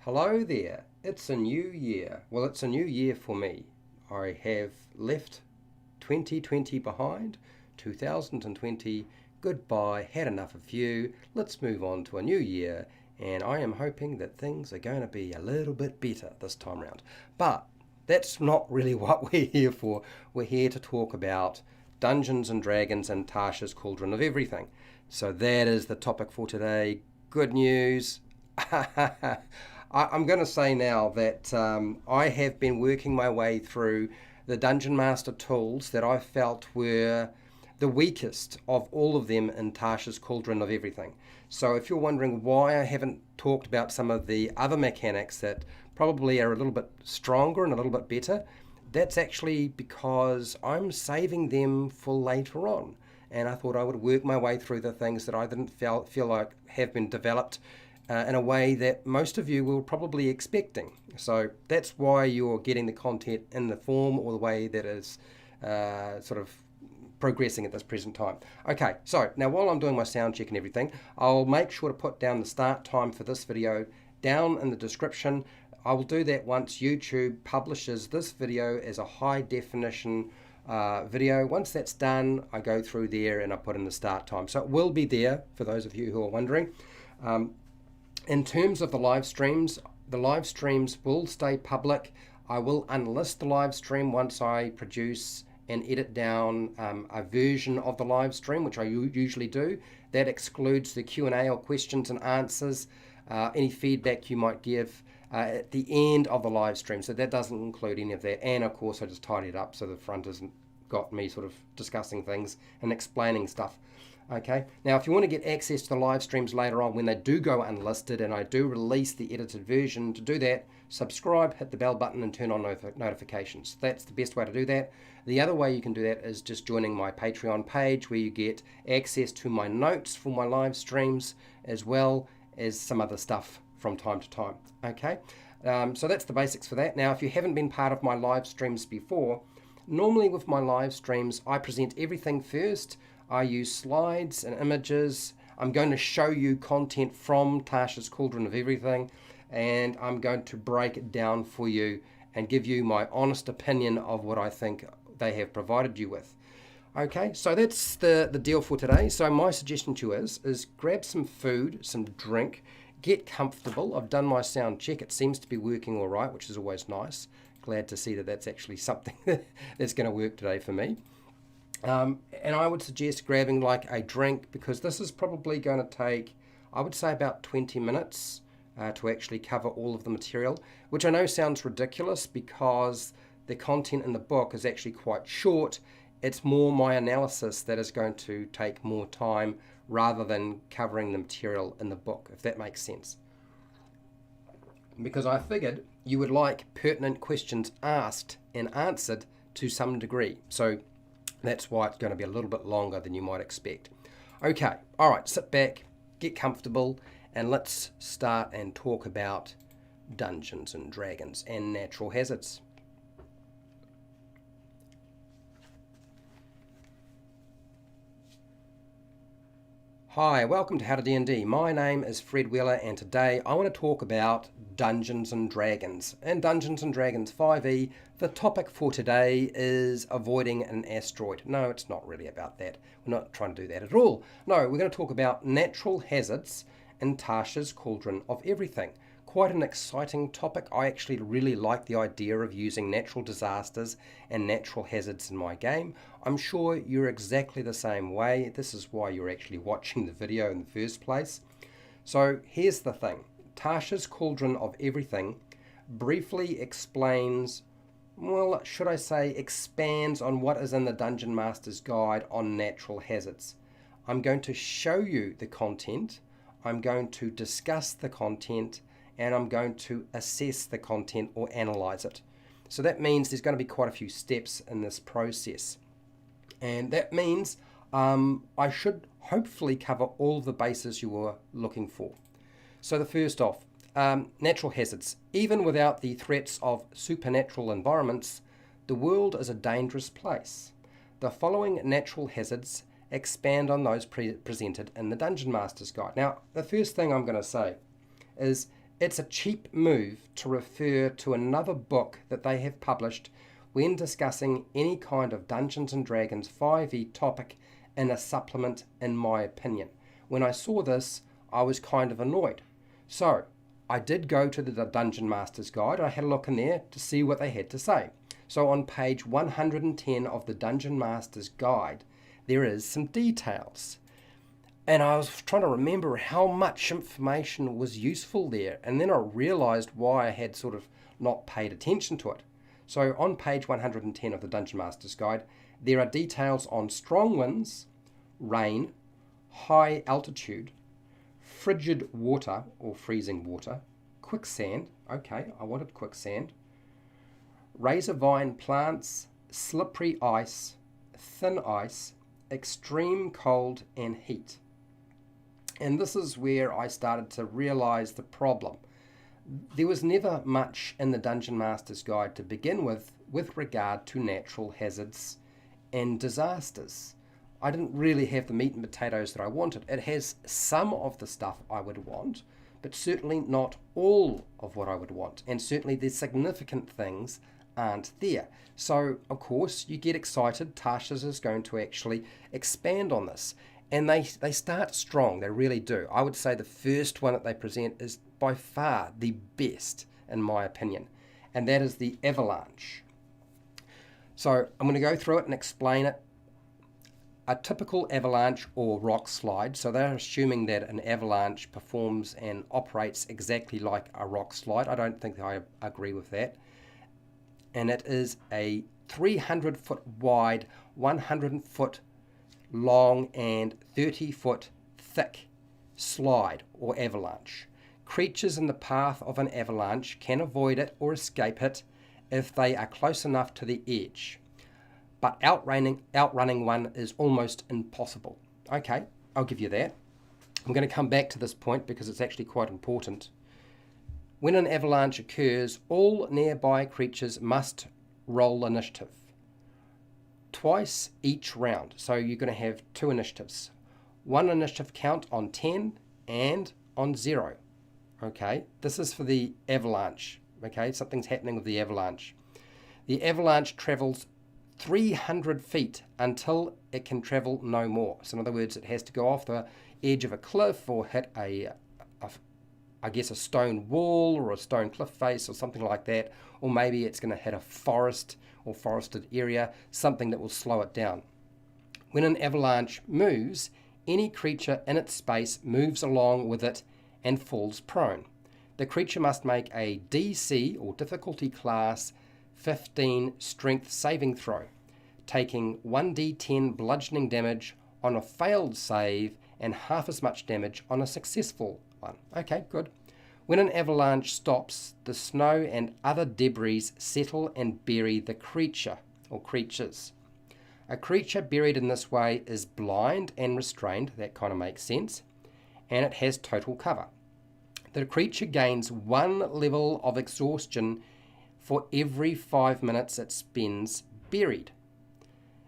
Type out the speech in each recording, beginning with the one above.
Hello there, it's a new year. Well, it's a new year for me. I have left 2020 behind, 2020, goodbye, had enough of you. Let's move on to a new year, and I am hoping that things are going to be a little bit better this time round. But that's not really what we're here for. We're here to talk about Dungeons and Dragons and Tasha's Cauldron of Everything. So that is the topic for today. Good news. I'm going to say now that I have been working my way through the Dungeon Master tools that I felt were the weakest of all of them in Tasha's Cauldron of Everything. So if you're wondering why I haven't talked about some of the other mechanics that probably are a little bit stronger and a little bit better, that's actually because I'm saving them for later on. And I thought I would work my way through the things that I didn't feel like have been developed in a way that most of you were probably expecting. So that's why you're getting the content in the form or the way that is sort of progressing at this present time. Okay, so now while I'm doing my sound check and everything, I'll make sure to put down the start time for this video down in the description. I will do that once YouTube publishes this video as a high definition video. Once that's done, I go through there and I put in the start time. So it will be there for those of you who are wondering. In terms of the live streams will stay public. I will unlist the live stream once I produce and edit down a version of the live stream, which I usually do. That excludes the Q&A or questions and answers, any feedback you might give at the end of the live stream. So that doesn't include any of that. And of course, I just tidy it up so the front hasn't got me sort of discussing things and explaining stuff. Okay, now if you want to get access to the live streams later on when they do go unlisted and I do release the edited version, to do that, subscribe, hit the bell button and turn on notifications. That's the best way to do that. The other way you can do that is just joining my Patreon page where you get access to my notes for my live streams as well as some other stuff from time to time. Okay, so that's the basics for that. Now if you haven't been part of my live streams before, normally with my live streams I present everything first. I use slides and images. I'm going to show you content from Tasha's Cauldron of Everything, and I'm going to break it down for you and give you my honest opinion of what I think they have provided you with. Okay, so that's the deal for today. So my suggestion to you is grab some food, some drink, get comfortable. I've done my sound check. It seems to be working all right, which is always nice. Glad to see that that's actually something that's going to work today for me. And I would suggest grabbing like a drink because this is probably going to take, I would say, about 20 minutes to actually cover all of the material, which I know sounds ridiculous because the content in the book is actually quite short. It's more my analysis that is going to take more time rather than covering the material in the book, if that makes sense. Because I figured you would like pertinent questions asked and answered to some degree. So that's why it's going to be a little bit longer than you might expect. Okay, all right, sit back, get comfortable, and let's start and talk about Dungeons and Dragons and natural hazards. Hi, welcome to How to D&D. My name is Fred Wheeler and today I want to talk about Dungeons and Dragons. In Dungeons and Dragons 5e, the topic for today is avoiding an asteroid. No, it's not really about that. We're not trying to do that at all. No, we're going to talk about natural hazards in Tasha's Cauldron of Everything. Quite an exciting topic. I actually really like the idea of using natural disasters and natural hazards in my game. I'm sure you're exactly the same way. This is why you're actually watching the video in the first place. So here's the thing. Tasha's Cauldron of Everything briefly explains, well, should I say expands on what is in the Dungeon Master's Guide on natural hazards. I'm going to show you the content. I'm going to discuss the content and I'm going to assess the content or analyze it. So that means there's going to be quite a few steps in this process. And that means I should hopefully cover all of the bases you were looking for. So the first off, natural hazards. Even without the threats of supernatural environments, the world is a dangerous place. The following natural hazards expand on those presented in the Dungeon Master's Guide. Now, the first thing I'm going to say is It's a cheap move to refer to another book that they have published when discussing any kind of Dungeons & Dragons 5e topic in a supplement, in my opinion. When I saw this, I was kind of annoyed. So, I did go to the Dungeon Master's Guide. I had a look in there to see what they had to say. So on page 110 of the Dungeon Master's Guide, there is some details. And I was trying to remember how much information was useful there. And then I realized why I had sort of not paid attention to it. So on page 110 of the Dungeon Master's Guide, there are details on strong winds, rain, high altitude, frigid water or freezing water, quicksand, okay, I wanted quicksand, razor vine plants, slippery ice, thin ice, extreme cold and heat. And this is where I started to realize the problem. There was never much in the Dungeon Master's Guide to begin with regard to natural hazards and disasters. I didn't really have the meat and potatoes that I wanted. It has some of the stuff I would want, but certainly not all of what I would want. And certainly the significant things aren't there. So, of course, you get excited. Tasha is going to actually expand on this. And they start strong. They really do. I would say the first one that they present is by far the best, in my opinion. And that is the Avalanche. So I'm going to go through it and explain it. A typical avalanche or rock slide. So they're assuming that an avalanche performs and operates exactly like a rock slide. I don't think I agree with that. And it is a 300-foot wide, 100-foot long and 30-foot thick slide or avalanche. Creatures in the path of an avalanche can avoid it or escape it if they are close enough to the edge. But outrunning one is almost impossible. Okay, I'll give you that. I'm going to come back to this point because it's actually quite important. When an avalanche occurs, all nearby creatures must roll initiative. Twice each round. So you're going to have 2 initiatives. 1 initiative count on 10 and on 0. Okay, this is for the avalanche. Okay, something's happening with the avalanche. The avalanche travels 300 feet until it can travel no more. So in other words, it has to go off the edge of a cliff or hit a stone wall or a stone cliff face or something like that. Or maybe it's going to hit a forest or forested area, something that will slow it down. When an avalanche moves, any creature in its space moves along with it and falls prone. The creature must make a DC or difficulty class 15 strength saving throw, taking 1d10 bludgeoning damage on a failed save and half as much damage on a successful one. Okay, good. When an avalanche stops, the snow and other debris settle and bury the creature or creatures. A creature buried in this way is blind and restrained, that kind of makes sense, and it has total cover. The creature gains 1 level of exhaustion for every 5 minutes it spends buried.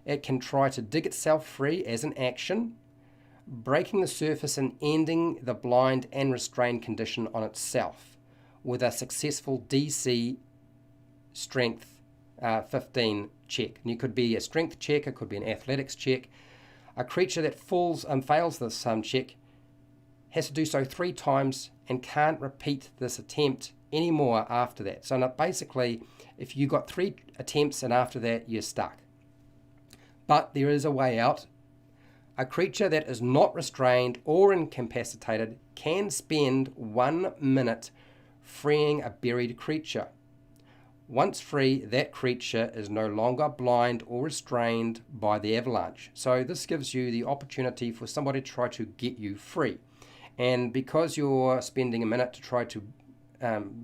It can try to dig itself free as an action, breaking the surface and ending the blind and restrained condition on itself with a successful DC strength 15 check. And it could be a strength check, it could be an athletics check. A creature that fails this check has to do so 3 times and can't repeat this attempt anymore after that. So basically, if you got 3 attempts and after that you're stuck. But there is a way out. A creature that is not restrained or incapacitated can spend 1 minute freeing a buried creature. Once free, that creature is no longer blind or restrained by the avalanche. So this gives you the opportunity for somebody to try to get you free. And because you're spending a minute to try to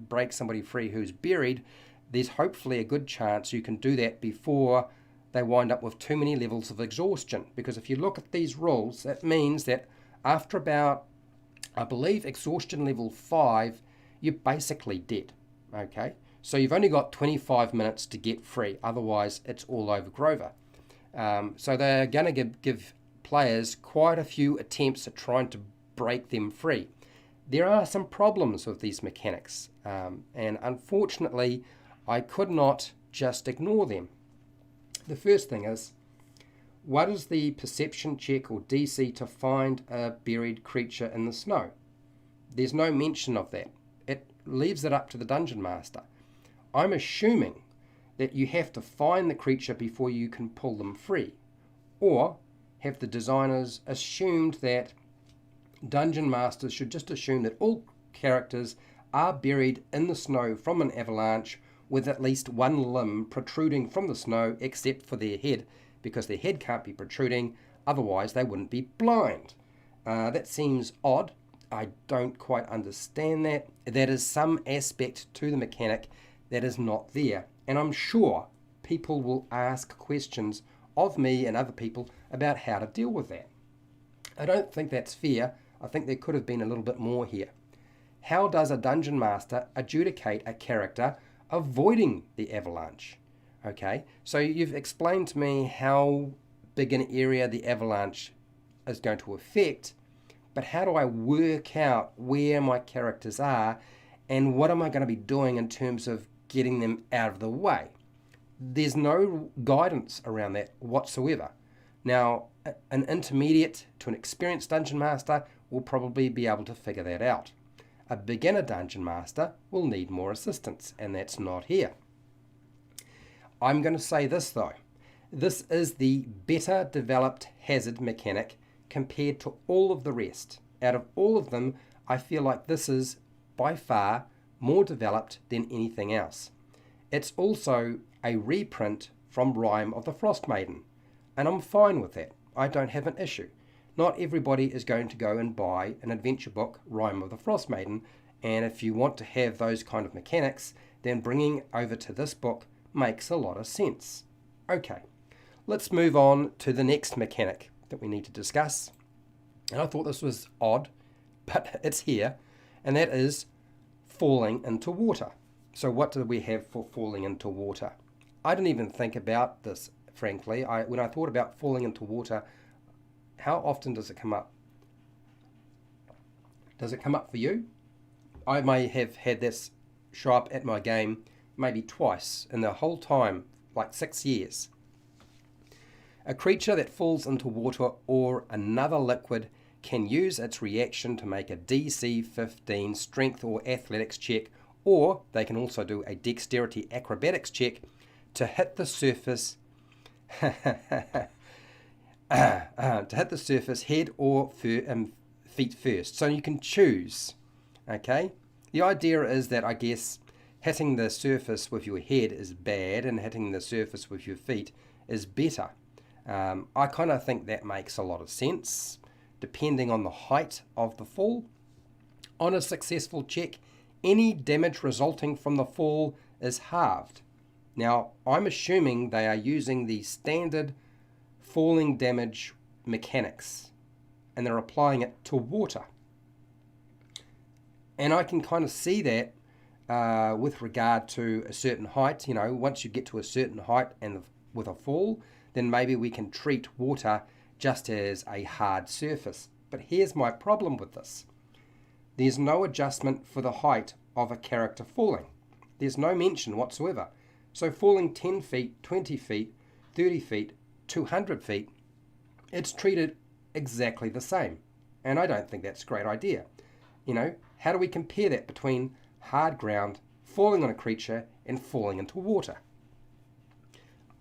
break somebody free who's buried, there's hopefully a good chance you can do that before they wind up with too many levels of exhaustion. Because if you look at these rules, that means that after about, I believe, exhaustion level 5, you're basically dead. Okay, so you've only got 25 minutes to get free. Otherwise, it's all over Grover. So they're going to give players quite a few attempts at trying to break them free. there are some problems with these mechanics, and unfortunately I could not just ignore them. The first thing is, what is the perception check or DC to find a buried creature in the snow? There's no mention of that. It leaves it up to the dungeon master. I'm assuming that you have to find the creature before you can pull them free. Or have the designers assumed that dungeon masters should just assume that all characters are buried in the snow from an avalanche with at least one limb protruding from the snow except for their head, because their head can't be protruding, otherwise they wouldn't be blind. That seems odd. I don't quite understand that. That is some aspect to the mechanic that is not there. And I'm sure people will ask questions of me and other people about how to deal with that. I don't think that's fair. I think there could have been a little bit more here. How does a dungeon master adjudicate a character avoiding the avalanche? Okay, so you've explained to me how big an area the avalanche is going to affect, but how do I work out where my characters are and what am I going to be doing in terms of getting them out of the way? There's no guidance around that whatsoever. Now, an intermediate to an experienced dungeon master will probably be able to figure that out. A beginner dungeon master will need more assistance, and that's not here. I'm going to say this though. This is the better developed hazard mechanic compared to all of the rest. Out of all of them, I feel like this is by far more developed than anything else. It's also a reprint from Rime of the Frost Maiden, and I'm fine with that. I don't have an issue. Not everybody is going to go and buy an adventure book, Rime of the Frost Maiden, and if you want to have those kind of mechanics, then bringing over to this book makes a lot of sense. Okay, let's move on to the next mechanic that we need to discuss. And I thought this was odd, but it's here, and that is falling into water. So what do we have for falling into water? I didn't even think about this, frankly. When I thought about falling into water, how often does it come up? Does it come up for you? I may have had this show up at my game maybe twice in the whole time, like 6 years. A creature that falls into water or another liquid can use its reaction to make a DC 15 strength or athletics check, or they can also do a dexterity acrobatics check to hit the surface to hit the surface head or feet first. So you can choose. Okay, the idea is that I guess hitting the surface with your head is bad and hitting the surface with your feet is better. I kind of think that makes a lot of sense, depending on the height of the fall. On a successful check, any damage resulting from the fall is halved. Now, I'm assuming they are using the standard falling damage mechanics, and they're applying it to water. And I can kind of see that with regard to a certain height. You know, once you get to a certain height and with a fall, then maybe we can treat water just as a hard surface. But here's my problem with this. There's no adjustment for the height of a character falling. There's no mention whatsoever. So falling 10 feet, 20 feet, 30 feet, 200 feet, it's treated exactly the same. And I don't think that's a great idea. You know, how do we compare that between hard ground, falling on a creature, and falling into water?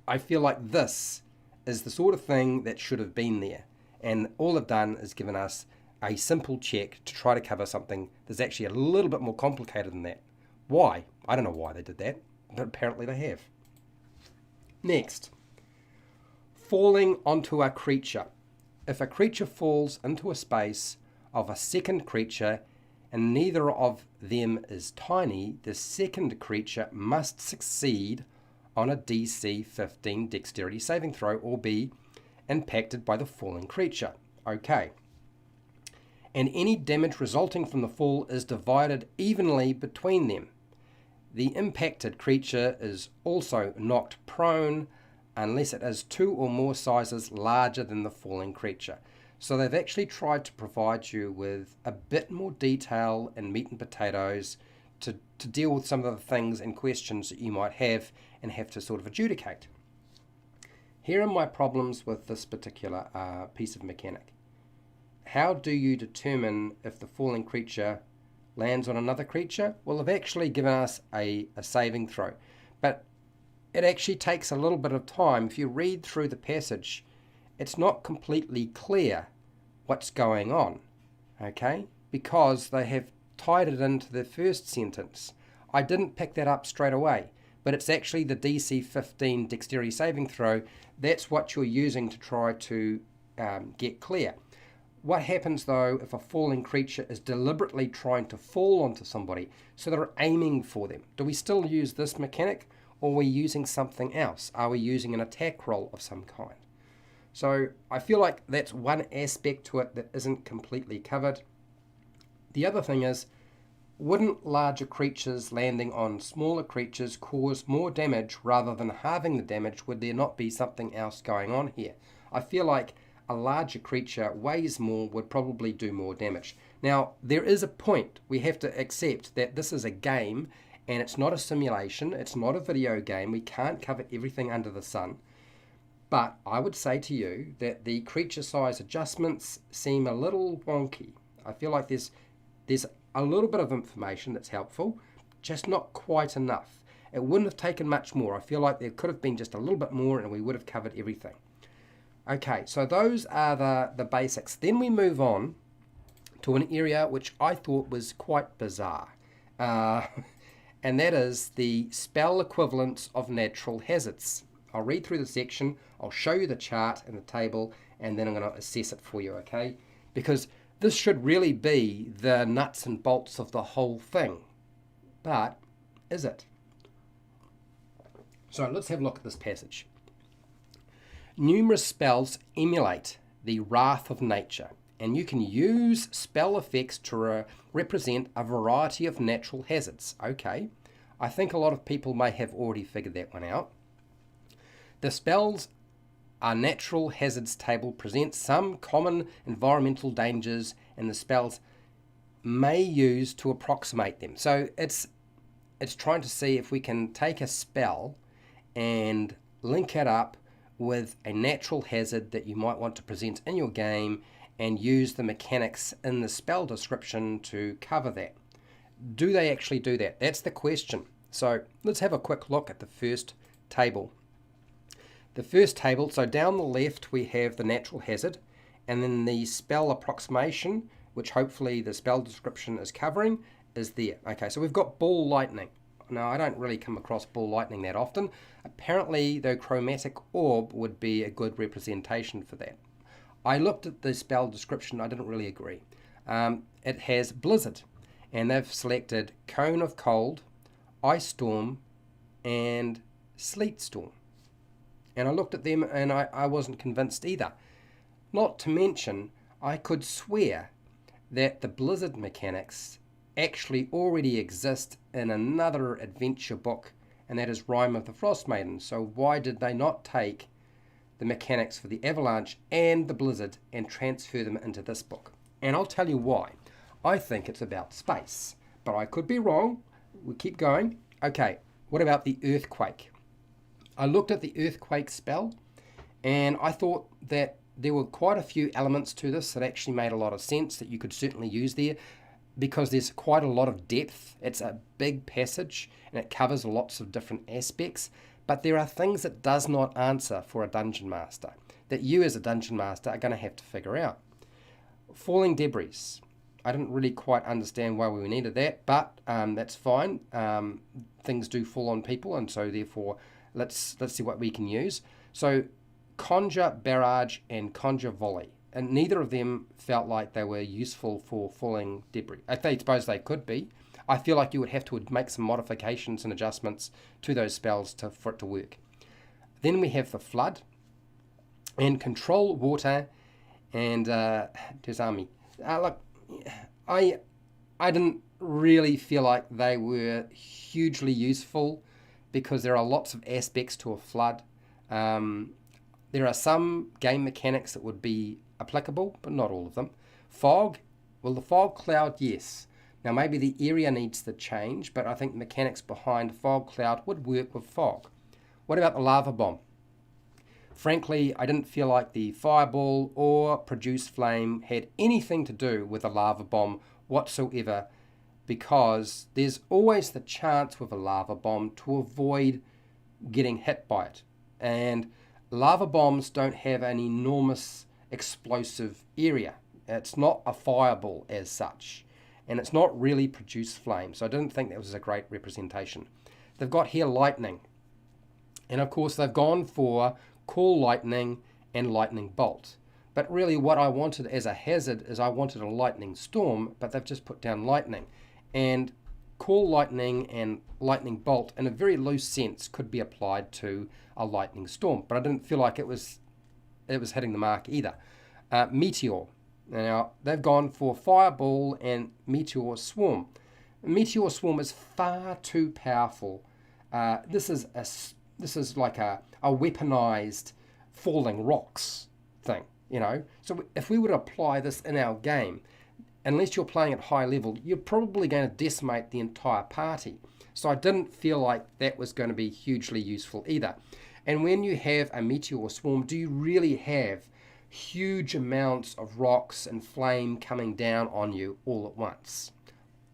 I feel like this is the sort of thing that should have been there. And all they've done is given us a simple check to try to cover something that's actually a little bit more complicated than that. Why? I don't know why they did that, but apparently they have. Next, falling onto a creature. If a creature falls into a space of a second creature and neither of them is tiny, the second creature must succeed on a DC 15 dexterity saving throw or be impacted by the falling creature. Okay. And any damage resulting from the fall is divided evenly between them. The impacted creature is also knocked prone unless it is 2 or more sizes larger than the falling creature. So they've actually tried to provide you with a bit more detail and meat and potatoes to deal with some of the things and questions that you might have and have to sort of adjudicate. Here are my problems with this particular piece of mechanic. How do you determine if the falling creature lands on another creature? Well, they've actually given us a saving throw, but it actually takes a little bit of time. If you read through the passage, it's not completely clear what's going on, okay? Because they have tied it into the first sentence. I didn't pick that up straight away, but it's actually the DC 15 dexterity saving throw. That's what you're using to try to get clear. What happens though if a falling creature is deliberately trying to fall onto somebody, so they're aiming for them? Do we still use this mechanic, or are we using something else? Are we using an attack roll of some kind? So I feel like that's one aspect to it that isn't completely covered. The other thing is, wouldn't larger creatures landing on smaller creatures cause more damage rather than halving the damage? Would there not be something else going on here? I feel like a larger creature weighs more would probably do more damage. Now, there is a point. We have to accept that this is a game and it's not a simulation. It's not a video game. We can't cover everything under the sun. But I would say to you that the creature size adjustments seem a little wonky. I feel like there's a little bit of information that's helpful, just not quite enough. It wouldn't have taken much more. I feel like there could have been just a little bit more and we would have covered everything. Okay, so those are the basics. Then we move on to an area which I thought was quite bizarre. And that is the spell equivalents of natural hazards. I'll read through the section, I'll show you the chart and the table, and then I'm going to assess it for you, okay? Because this should really be the nuts and bolts of the whole thing. But is it? So let's have a look at this passage. Numerous spells emulate the wrath of nature, and you can use spell effects to represent a variety of natural hazards. Okay, I think a lot of people may have already figured that one out. The spells our natural hazards table presents some common environmental dangers, and the spells may use to approximate them. So it's trying to see if we can take a spell and link it up with a natural hazard that you might want to present in your game and use the mechanics in the spell description to cover that. Do they actually do that? That's the question. So let's have a quick look at the first table. The first table, so down the left we have the natural hazard, and then the spell approximation, which hopefully the spell description is covering, is there. Okay, so we've got ball lightning. Now, I don't really come across ball lightning that often. Apparently, the chromatic orb would be a good representation for that. I looked at the spell description, I didn't really agree. It has blizzard, and they've selected cone of cold, ice storm, and sleet storm. And I looked at them and I wasn't convinced either. Not to mention, I could swear that the blizzard mechanics actually already exist in another adventure book, and that is Rime of the Frost Maiden. So why did they not take the mechanics for the Avalanche and the blizzard and transfer them into this book? And I'll tell you why. I think it's about space, but I could be wrong. We keep going. Okay, what about the earthquake? I looked at the earthquake spell, and I thought that there were quite a few elements to this that actually made a lot of sense that you could certainly use there, because there's quite a lot of depth. It's a big passage, and it covers lots of different aspects, but there are things it does not answer for a dungeon master, that you as a dungeon master are going to have to figure out. Falling debris. I didn't really quite understand why we needed that, but that's fine. Things do fall on people, and so therefore let's see what we can use. So conjure, barrage, and conjure volley. And neither of them felt like they were useful for falling debris. I suppose they could be. I feel like you would have to make some modifications and adjustments to those spells for it to work. Then we have the flood, and control water, and Tezami. Look, I didn't really feel like they were hugely useful, because there are lots of aspects to a flood. There are some game mechanics that would be applicable, but not all of them. Fog, well, the fog cloud, yes. Now, maybe the area needs to change, but I think the mechanics behind fog cloud would work with fog. What about the lava bomb? Frankly, I didn't feel like the fireball or produce flame had anything to do with a lava bomb whatsoever, because there's always the chance with a lava bomb to avoid getting hit by it. And lava bombs don't have an enormous explosive area. It's not a fireball as such, and it's not really produce flame, so I didn't think that was a great representation. They've got here lightning, and of course they've gone for cool lightning and lightning bolt. But really what I wanted as a hazard is I wanted a lightning storm, but they've just put down lightning. And cool lightning and lightning bolt in a very loose sense could be applied to a lightning storm, but I didn't feel like it was hitting the mark either. Meteor. Now they've gone for fireball and meteor swarm. Meteor swarm is far too powerful. This is like a weaponized falling rocks thing, you know. So if we were to apply this in our game, unless you're playing at high level, you're probably going to decimate the entire party. So I didn't feel like that was going to be hugely useful either. And when you have a meteor swarm, do you really have huge amounts of rocks and flame coming down on you all at once?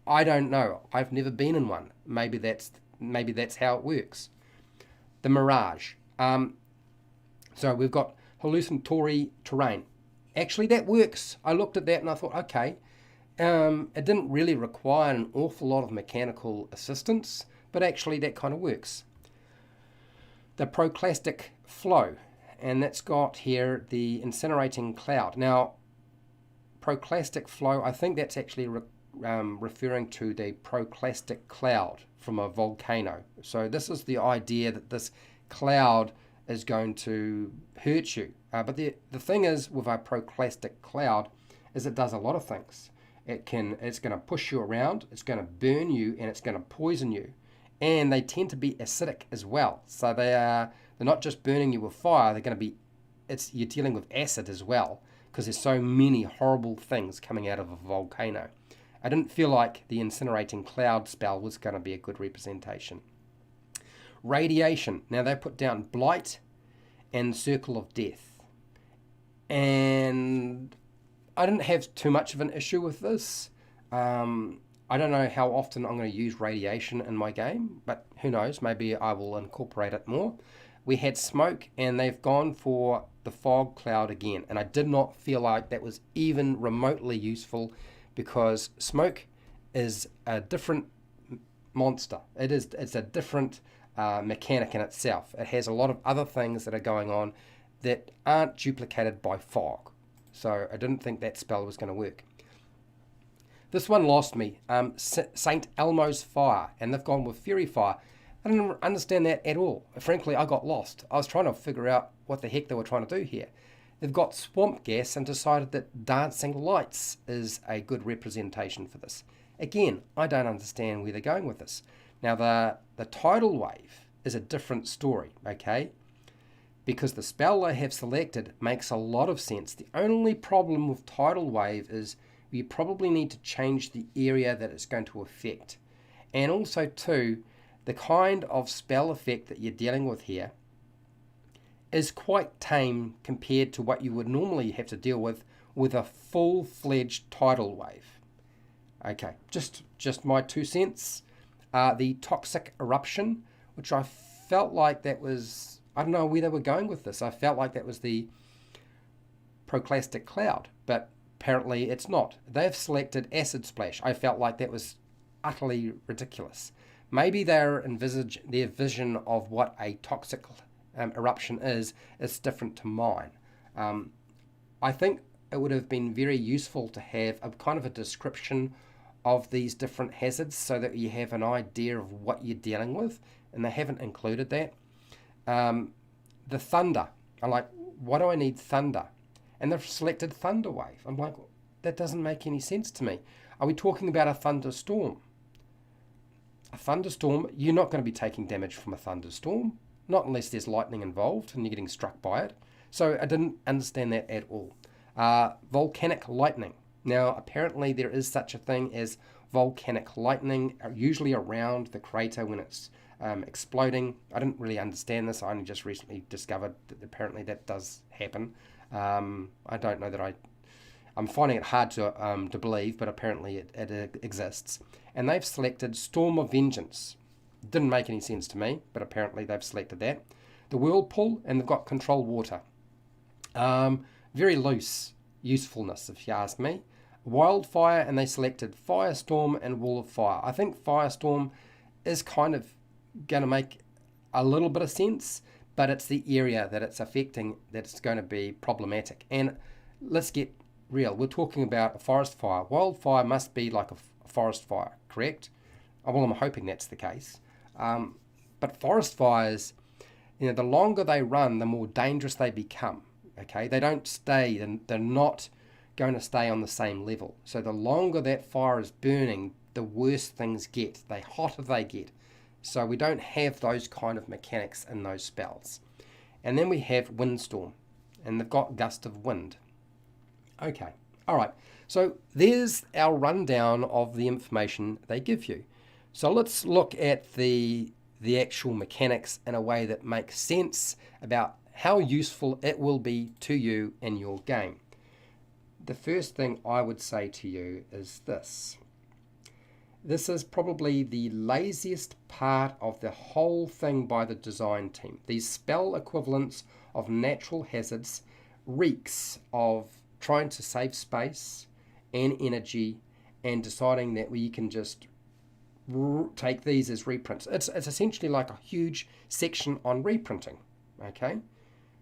I don't know. I've never been in one. Maybe that's how it works. The mirage. So we've got hallucinatory terrain. Actually, that works. I looked at that and I thought, okay, it didn't really require an awful lot of mechanical assistance, but actually that kind of works. The pyroclastic flow, and that's got here the incinerating cloud. Now, pyroclastic flow, I think that's actually referring to the pyroclastic cloud from a volcano. So this is the idea that this cloud is going to hurt you. But the thing is with a pyroclastic cloud is it does a lot of things. It's going to push you around, it's going to burn you, and it's going to poison you. And they tend to be acidic as well. So they're not just burning you with fire, you're dealing with acid as well, because there's so many horrible things coming out of a volcano. I didn't feel like the incinerating cloud spell was going to be a good representation. Radiation. Now they put down blight and circle of death. And I didn't have too much of an issue with this. I don't know how often I'm going to use radiation in my game, but who knows, maybe I will incorporate it more. We had smoke, and they've gone for the fog cloud again, and I did not feel like that was even remotely useful, because smoke is a different monster. It's a different mechanic in itself. It has a lot of other things that are going on that aren't duplicated by fog. So I didn't think that spell was going to work. This one lost me. St. Elmo's Fire, and they've gone with Fairy Fire. I didn't understand that at all. Frankly, I got lost. I was trying to figure out what the heck they were trying to do here. They've got Swamp Gas and decided that Dancing Lights is a good representation for this. Again, I don't understand where they're going with this. Now, the tidal wave is a different story, okay? Because the spell I have selected makes a lot of sense. The only problem with tidal wave is you probably need to change the area that it's going to affect. And also, too, the kind of spell effect that you're dealing with here is quite tame compared to what you would normally have to deal with a full-fledged tidal wave. Okay, just my 2 cents. The toxic eruption, which I felt like that was, I don't know where they were going with this. I felt like that was the pyroclastic cloud, but apparently it's not. They've selected acid splash. I felt like that was utterly ridiculous. Maybe their vision of what a toxic eruption is different to mine. I think it would have been very useful to have a kind of a description of these different hazards so that you have an idea of what you're dealing with, and they haven't included that. The thunder. I'm like, why do I need thunder? And they've selected thunder wave. I'm like, that doesn't make any sense to me. Are we talking about a thunderstorm? A thunderstorm, you're not going to be taking damage from a thunderstorm, not unless there's lightning involved and you're getting struck by it. So I didn't understand that at all. Volcanic lightning. Now, apparently there is such a thing as volcanic lightning, usually around the crater when it's exploding. I didn't really understand this. I only just recently discovered that apparently that does happen. I don't know that I'm finding it hard to believe, but apparently it exists. And they've selected Storm of Vengeance. Didn't make any sense to me, but apparently they've selected that. The whirlpool, and they've got control water. Very loose usefulness, if you ask me. Wildfire, and they selected Firestorm and Wall of Fire. I think Firestorm is kind of going to make a little bit of sense, but it's the area that it's affecting that's going to be problematic. And let's get real. We're talking about a forest fire. Wildfire must be like a forest fire, correct? Well, I'm hoping that's the case. But forest fires, the longer they run, the more dangerous they become. Okay, they don't stay, and they're not going to stay on the same level. So the longer that fire is burning, the worse things get, the hotter they get. So we don't have those kind of mechanics in those spells. And then we have windstorm, and they've got gust of wind. Okay, all right. So there's our rundown of the information they give you. So let's look at the actual mechanics in a way that makes sense about how useful it will be to you in your game. The first thing I would say to you is this. This is probably the laziest part of the whole thing by the design team. These spell equivalents of natural hazards reeks of trying to save space and energy and deciding that we can just take these as reprints. It's essentially like a huge section on reprinting, okay?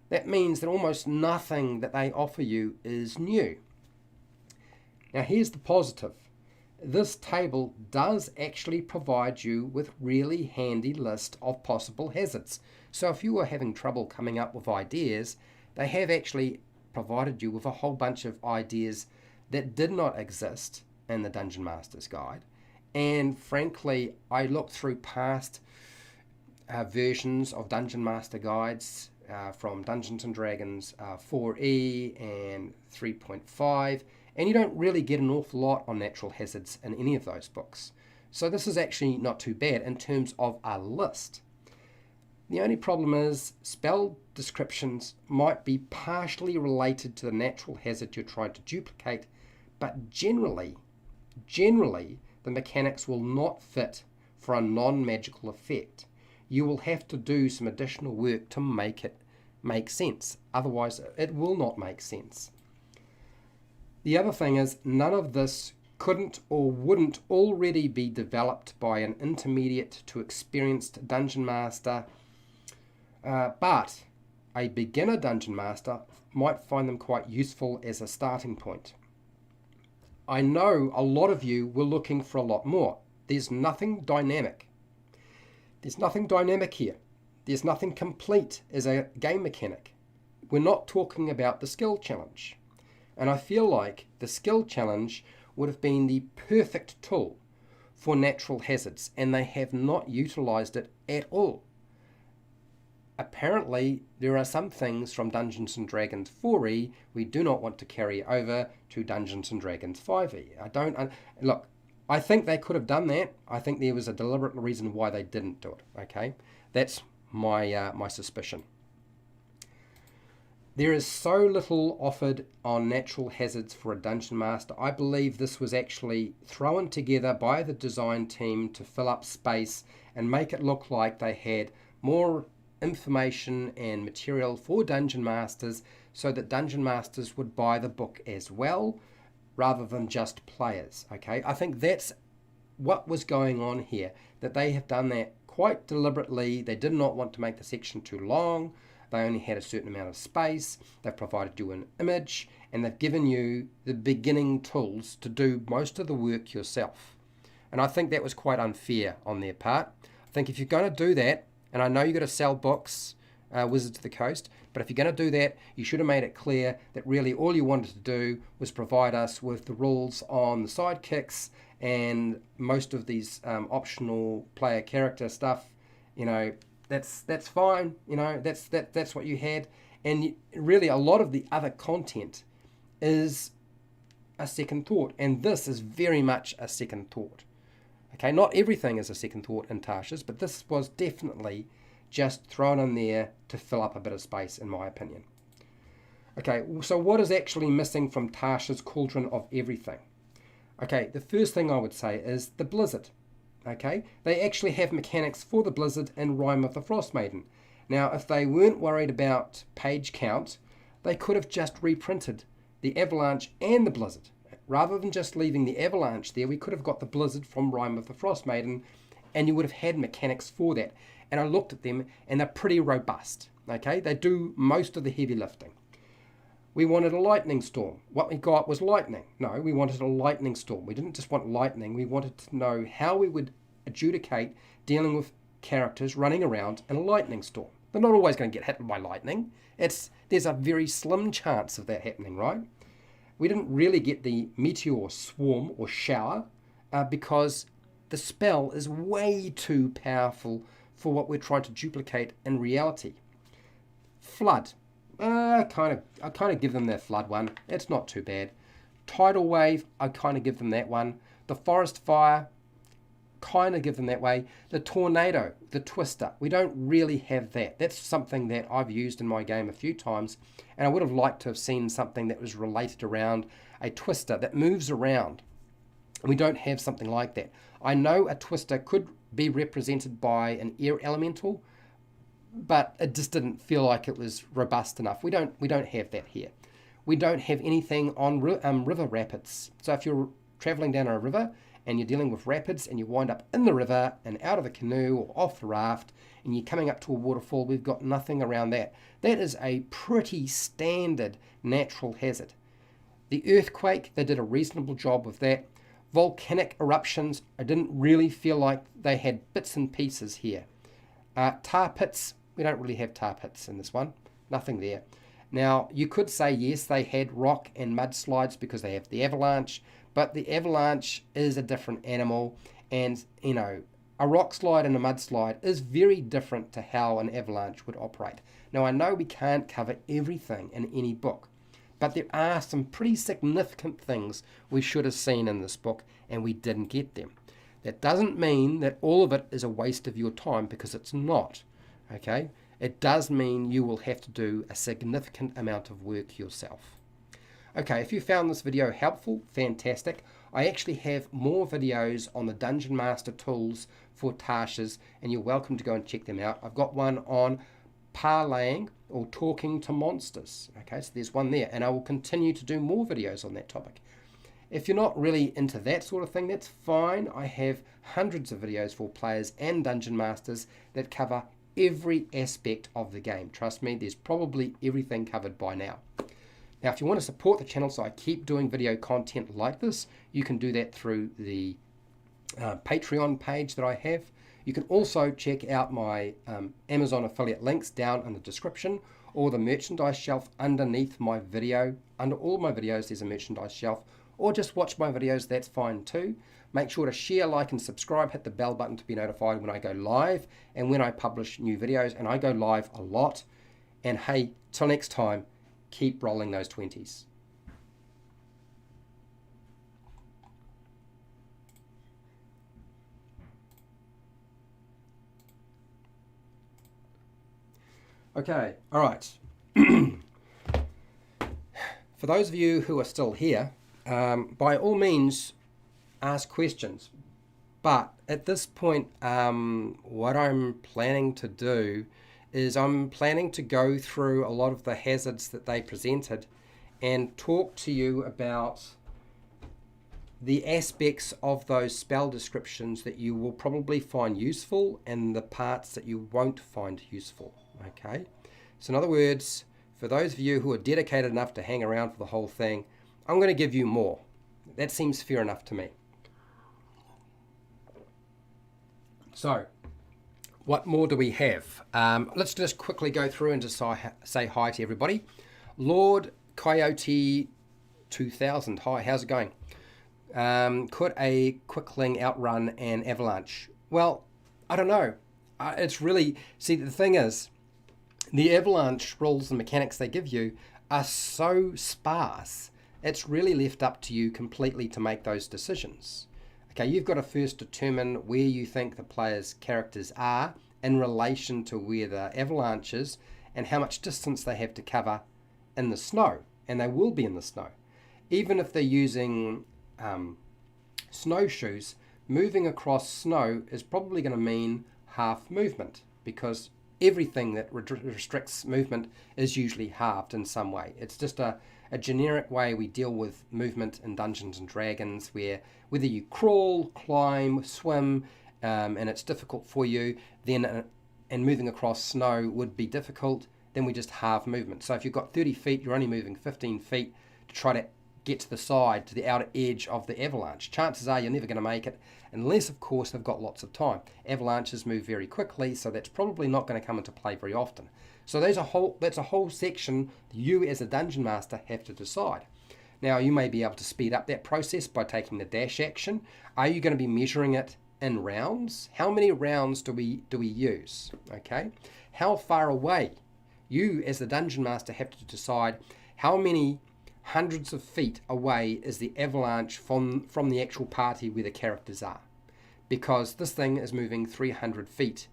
That means that almost nothing that they offer you is new. Now here's the positive. This table does actually provide you with really handy list of possible hazards. So if you were having trouble coming up with ideas, they have actually provided you with a whole bunch of ideas that did not exist in the Dungeon Master's Guide. And frankly, I looked through past versions of Dungeon Master Guides from Dungeons & Dragons 4E and 3.5, and you don't really get an awful lot on natural hazards in any of those books. So this is actually not too bad in terms of a list. The only problem is spell descriptions might be partially related to the natural hazard you're trying to duplicate, but generally, the mechanics will not fit for a non-magical effect. You will have to do some additional work to make it make sense. Otherwise, it will not make sense. The other thing is, none of this couldn't or wouldn't already be developed by an intermediate to experienced dungeon master, but a beginner dungeon master might find them quite useful as a starting point. I know a lot of you were looking for a lot more. There's nothing dynamic. There's nothing dynamic here. There's nothing complete as a game mechanic. We're not talking about the skill challenge. And I feel like the skill challenge would have been the perfect tool for natural hazards, and they have not utilized it at all. Apparently, there are some things from Dungeons & Dragons 4E we do not want to carry over to Dungeons & Dragons 5E. Look, I think they could have done that. I think there was a deliberate reason why they didn't do it, okay? That's my suspicion. There is so little offered on natural hazards for a dungeon master. I believe this was actually thrown together by the design team to fill up space and make it look like they had more information and material for dungeon masters so that dungeon masters would buy the book as well rather than just players. Okay, I think that's what was going on here, that they have done that quite deliberately. They did not want to make the section too long. They only had a certain amount of space. They've provided you an image, and they've given you the beginning tools to do most of the work yourself. And I think that was quite unfair on their part. I think if you're going to do that, and I know you've got to sell books, Wizards of the Coast, but if you're going to do that, you should have made it clear that really all you wanted to do was provide us with the rules on the sidekicks and most of these optional player character stuff. That's fine. That's what you had, and really a lot of the other content is a second thought, and this is very much a second thought. Okay, not everything is a second thought in Tasha's, but this was definitely just thrown in there to fill up a bit of space, in my opinion. Okay, so what is actually missing from Tasha's Cauldron of Everything? Okay, the first thing I would say is the blizzard. Okay, they actually have mechanics for the blizzard in Rime of the Frost Maiden. Now, if they weren't worried about page count, they could have just reprinted the avalanche and the blizzard. Rather than just leaving the avalanche there, we could have got the blizzard from Rime of the Frost Maiden, and you would have had mechanics for that. And I looked at them, and they're pretty robust. Okay, they do most of the heavy lifting. We wanted a lightning storm. What we got was lightning. No, we wanted a lightning storm. We didn't just want lightning. We wanted to know how we would adjudicate dealing with characters running around in a lightning storm. They're not always going to get hit by lightning. There's a very slim chance of that happening, right? We didn't really get the meteor swarm or shower because the spell is way too powerful for what we're trying to duplicate in reality. Flood. I kind of give them their flood one. It's not too bad. Tidal wave, I kind of give them that one. The forest fire, kind of give them that way. The tornado, the twister, we don't really have that. That's something that I've used in my game a few times, and I would have liked to have seen something that was related around a twister that moves around. We don't have something like that. I know a twister could be represented by an air elemental, but it just didn't feel like it was robust enough. We don't have that here. We don't have anything on river rapids. So if you're traveling down a river and you're dealing with rapids and you wind up in the river and out of the canoe or off the raft and you're coming up to a waterfall, we've got nothing around that. That is a pretty standard natural hazard. The earthquake, they did a reasonable job with that. Volcanic eruptions, I didn't really feel like they had bits and pieces here. Tar pits, we don't really have tar pits in this one. Nothing there. Now, you could say, yes, they had rock and mudslides because they have the avalanche, but the avalanche is a different animal, and, you know, a rock slide and a mudslide is very different to how an avalanche would operate. Now, I know we can't cover everything in any book, but there are some pretty significant things we should have seen in this book, and we didn't get them. That doesn't mean that all of it is a waste of your time, because it's not, okay? It does mean you will have to do a significant amount of work yourself. Okay, if you found this video helpful, fantastic. I actually have more videos on the Dungeon Master tools for Tasha's, and you're welcome to go and check them out. I've got one on parlaying or talking to monsters. Okay, so there's one there, and I will continue to do more videos on that topic. If you're not really into that sort of thing, that's fine. I have hundreds of videos for players and Dungeon Masters that cover every aspect of the game. Trust me, there's probably everything covered by now. Now, if you want to support the channel so I keep doing video content like this, you can do that through the Patreon page that I have. You can also check out my Amazon affiliate links down in the description, or the merchandise shelf underneath my video. Under all my videos, there's a merchandise shelf, or just watch my videos, that's fine too. Make sure to share, like, and subscribe. Hit the bell button to be notified when I go live and when I publish new videos, and I go live a lot. And hey, till next time, keep rolling those 20s. Okay, all right. For those of you who are still here, by all means, ask questions. But at this point, what I'm planning to do is I'm planning to go through a lot of the hazards that they presented and talk to you about the aspects of those spell descriptions that you will probably find useful and the parts that you won't find useful. Okay, so in other words, for those of you who are dedicated enough to hang around for the whole thing, I'm going to give you more. That seems fair enough to me. So, what more do we have? Let's just quickly go through and just say hi to everybody. Lord Coyote 2000, hi, how's it going? Could a quickling outrun an avalanche? Well, I don't know. It's really, see, the thing is, the avalanche rules and mechanics they give you are so sparse It's really left up to you completely to make those decisions. Okay, you've got to first determine where you think the players' characters are in relation to where the avalanche is and how much distance they have to cover in the snow, and they will be in the snow. Even if they're using snowshoes, moving across snow is probably going to mean half movement, because everything that restricts movement is usually halved in some way. It's just a generic way we deal with movement in Dungeons and Dragons, where whether you crawl, climb, swim, and it's difficult for you, then and moving across snow would be difficult, then we just halve movement. So if you've got 30 feet, you're only moving 15 feet to try to get to the side, to the outer edge of the avalanche. Chances are you're never going to make it, unless of course they've got lots of time. Avalanches move very quickly, so that's probably not going to come into play very often. So that's a whole section you as a dungeon master have to decide. Now you may be able to speed up that process by taking the dash action. Are you going to be measuring it in rounds? How many rounds do we use? Okay, how far away? You as the dungeon master have to decide how many hundreds of feet away is the avalanche from the actual party where the characters are, because this thing is moving 300 feet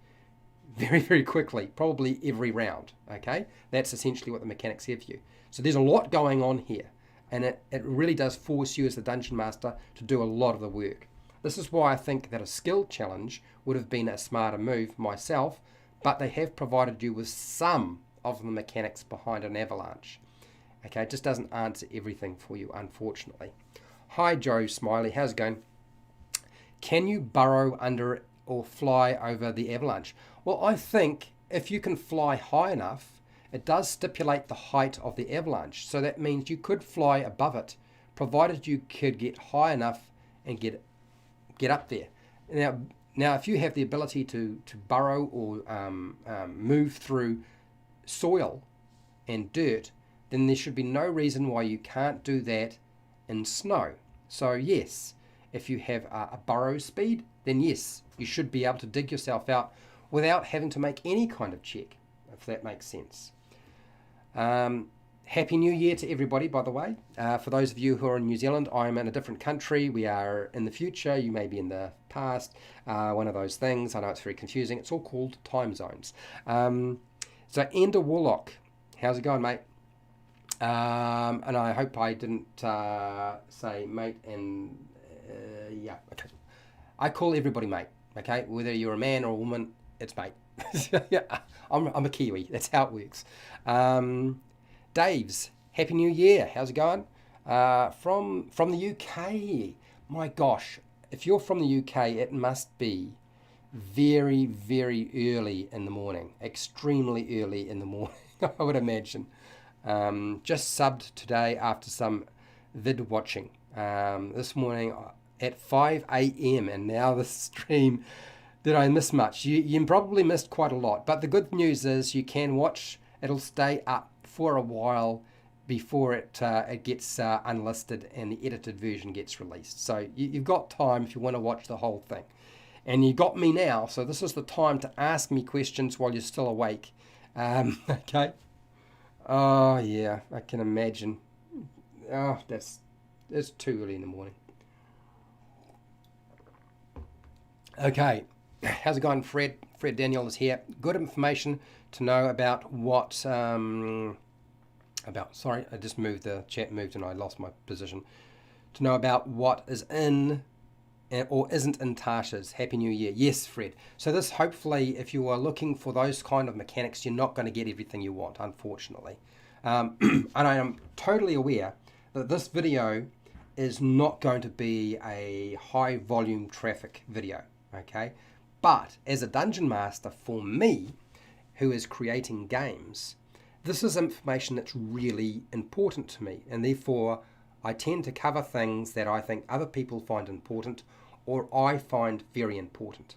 very, very quickly, probably every round. Okay, that's essentially what the mechanics have for you. So there's a lot going on here, and it really does force you as the dungeon master to do a lot of the work. This is why I think that a skill challenge would have been a smarter move myself, but they have provided you with some of the mechanics behind an avalanche. Okay, it just doesn't answer everything for you, unfortunately. Hi, Joe Smiley. How's it going? Can you burrow under or fly over the avalanche? Well, I think if you can fly high enough, it does stipulate the height of the avalanche. So that means you could fly above it, provided you could get high enough and get up there. Now, if you have the ability to burrow or move through soil and dirt, then there should be no reason why you can't do that in snow. So yes, if you have a burrow speed, then yes, you should be able to dig yourself out without having to make any kind of check, if that makes sense. Happy New Year to everybody, by the way. For those of you who are in New Zealand, I'm in a different country. We are in the future. You may be in the past. One of those things. I know it's very confusing. It's all called time zones. So Ender Warlock, how's it going, mate? And I hope I didn't say mate and yeah, okay. I call everybody mate, okay? Whether you're a man or a woman, it's mate. Yeah, I'm a Kiwi, that's how it works. Dave's, Happy New Year, how's it going? From the UK, my gosh, if you're from the UK, it must be very, very early in the morning, extremely early in the morning, I would imagine. Just subbed today after some vid watching this morning at 5 a.m. and now the stream. Did I miss much? You probably missed quite a lot, but the good news is you can watch. It'll stay up for a while before it gets unlisted and the edited version gets released. So you've got time if you want to watch the whole thing. And you got me now, so this is the time to ask me questions while you're still awake. Okay. Oh, yeah, I can imagine. Oh, it's too early in the morning. Okay, how's it going, Fred? Fred Daniel is here. Good information to know about what, sorry, I just moved, the chat moved and I lost my position. To know about what is in or isn't in Tasha's. Happy New Year. Yes, Fred. So this, hopefully, if you are looking for those kind of mechanics, you're not going to get everything you want, unfortunately. And I am totally aware that this video is not going to be a high volume traffic video, okay? But as a dungeon master, for me, who is creating games, this is information that's really important to me, and therefore I tend to cover things that I think other people find important or I find very important.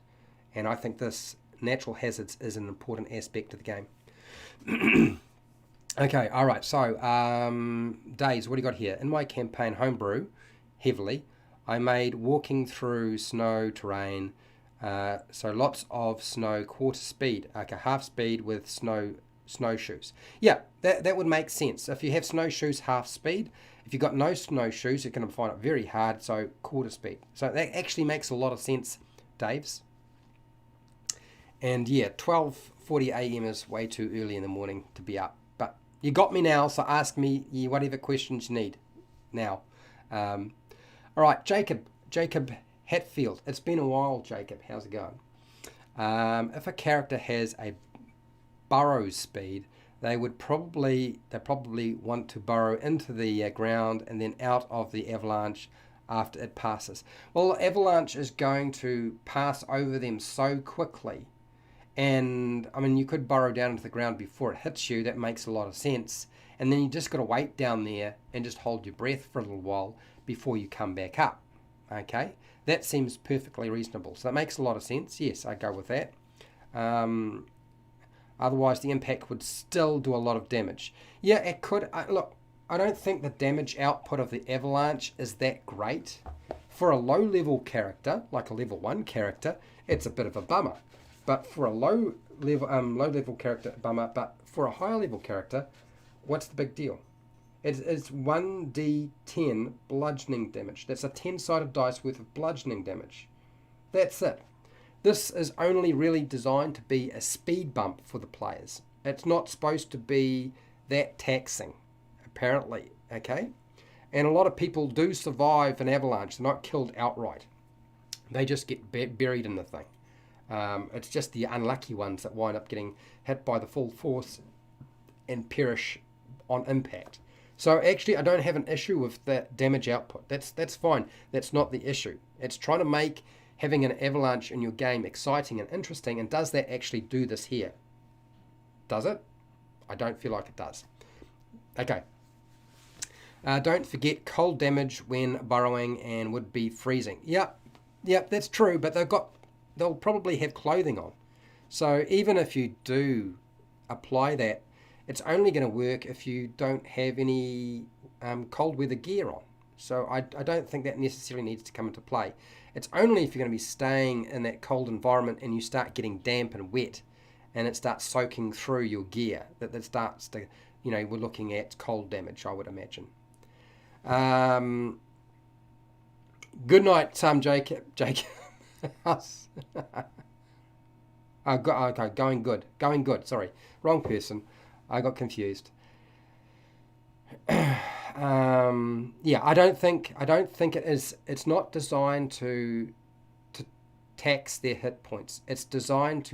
And I think this natural hazards is an important aspect of the game. Okay, all right, so days, what do you got here? In my campaign homebrew, heavily, I made walking through snow terrain, so lots of snow, quarter speed, okay, half speed with snowshoes. Yeah, that would make sense. If you have snowshoes half speed, If you've got no snowshoes, you're going to find it very hard, so quarter speed. So that actually makes a lot of sense, Dave's. And yeah, 12:40 a.m. is way too early in the morning to be up. But you got me now, so ask me whatever questions you need now. All right, Jacob Hatfield. It's been a while, Jacob. How's it going? If a character has a burrow speed, they probably want to burrow into the ground and then out of the avalanche after it passes. Well, the avalanche is going to pass over them so quickly, and I mean, you could burrow down into the ground before it hits you. That makes a lot of sense. And then you just got to wait down there and just hold your breath for a little while before you come back up. Okay, that seems perfectly reasonable. So that makes a lot of sense. Yes, I go with that. Otherwise, the impact would still do a lot of damage. Yeah, it could. Look, I don't think the damage output of the avalanche is that great. For a low-level character, like a level 1 character, it's a bit of a bummer. But for a low-level character, bummer. But for a higher-level character, what's the big deal? It's 1d10 bludgeoning damage. That's a 10-sided dice worth of bludgeoning damage. That's it. This is only really designed to be a speed bump for the players. It's not supposed to be that taxing, apparently, okay? And a lot of people do survive an avalanche. They're not killed outright. They just get buried in the thing. It's just the unlucky ones that wind up getting hit by the full force and perish on impact. So actually, I don't have an issue with that damage output. That's fine. That's not the issue. It's trying to make having an avalanche in your game exciting and interesting, and does that actually do this here? Does it? I don't feel like it does. Okay. Don't forget cold damage when burrowing and would be freezing. Yep, that's true, but they'll probably have clothing on. So even if you do apply that, it's only going to work if you don't have any cold weather gear on. So I don't think that necessarily needs to come into play. It's only if you're going to be staying in that cold environment and you start getting damp and wet and it starts soaking through your gear that starts to, we're looking at cold damage, I would imagine. Good night, Jacob. Okay, going good. Sorry, wrong person. I got confused. I don't think it is. It's not designed to tax their hit points. It's designed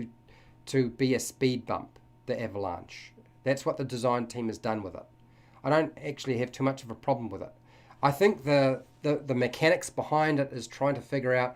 to be a speed bump. The avalanche. That's what the design team has done with it. I don't actually have too much of a problem with it. I think the mechanics behind it is trying to figure out,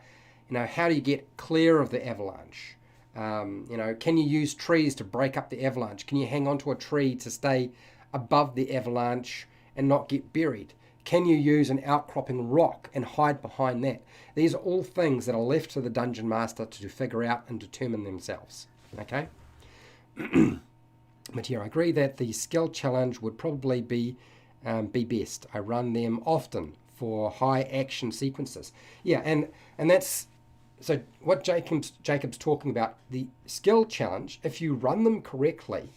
how do you get clear of the avalanche? Can you use trees to break up the avalanche? Can you hang onto a tree to stay above the avalanche and not get buried? Can you use an outcropping rock and hide behind that? These are all things that are left to the dungeon master to figure out and determine themselves. Okay? But here I agree that the skill challenge would probably be best. I run them often for high action sequences. Yeah, and that's so what Jacob's talking about, the skill challenge, if you run them correctly,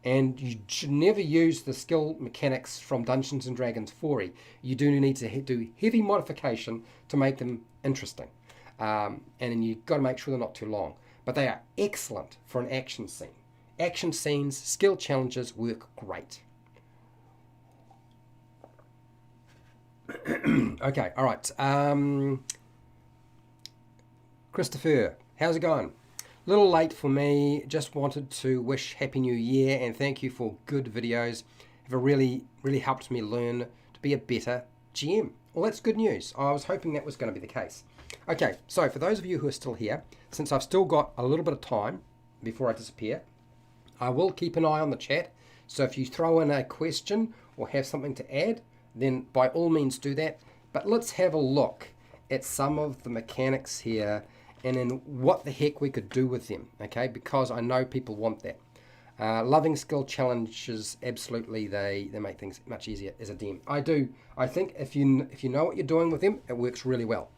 and you should never use the skill mechanics from Dungeons & Dragons 4e. You do need to do heavy modification to make them interesting. And then you've got to make sure they're not too long. But they are excellent for an action scene. Action scenes, skill challenges work great. Okay, all right. Christopher, how's it going? Little late for me, just wanted to wish Happy New Year and thank you for good videos. Have really helped me learn to be a better GM. Well, that's good news. I was hoping that was going to be the case. Okay, so for those of you who are still here, since I've still got a little bit of time before I disappear, I will keep an eye on the chat. So if you throw in a question or have something to add, then by all means do that. But let's have a look at some of the mechanics here and then what the heck we could do with them, okay? Because I know people want that. Loving skill challenges, absolutely, they make things much easier as a DM. I think if you know what you're doing with them, it works really well.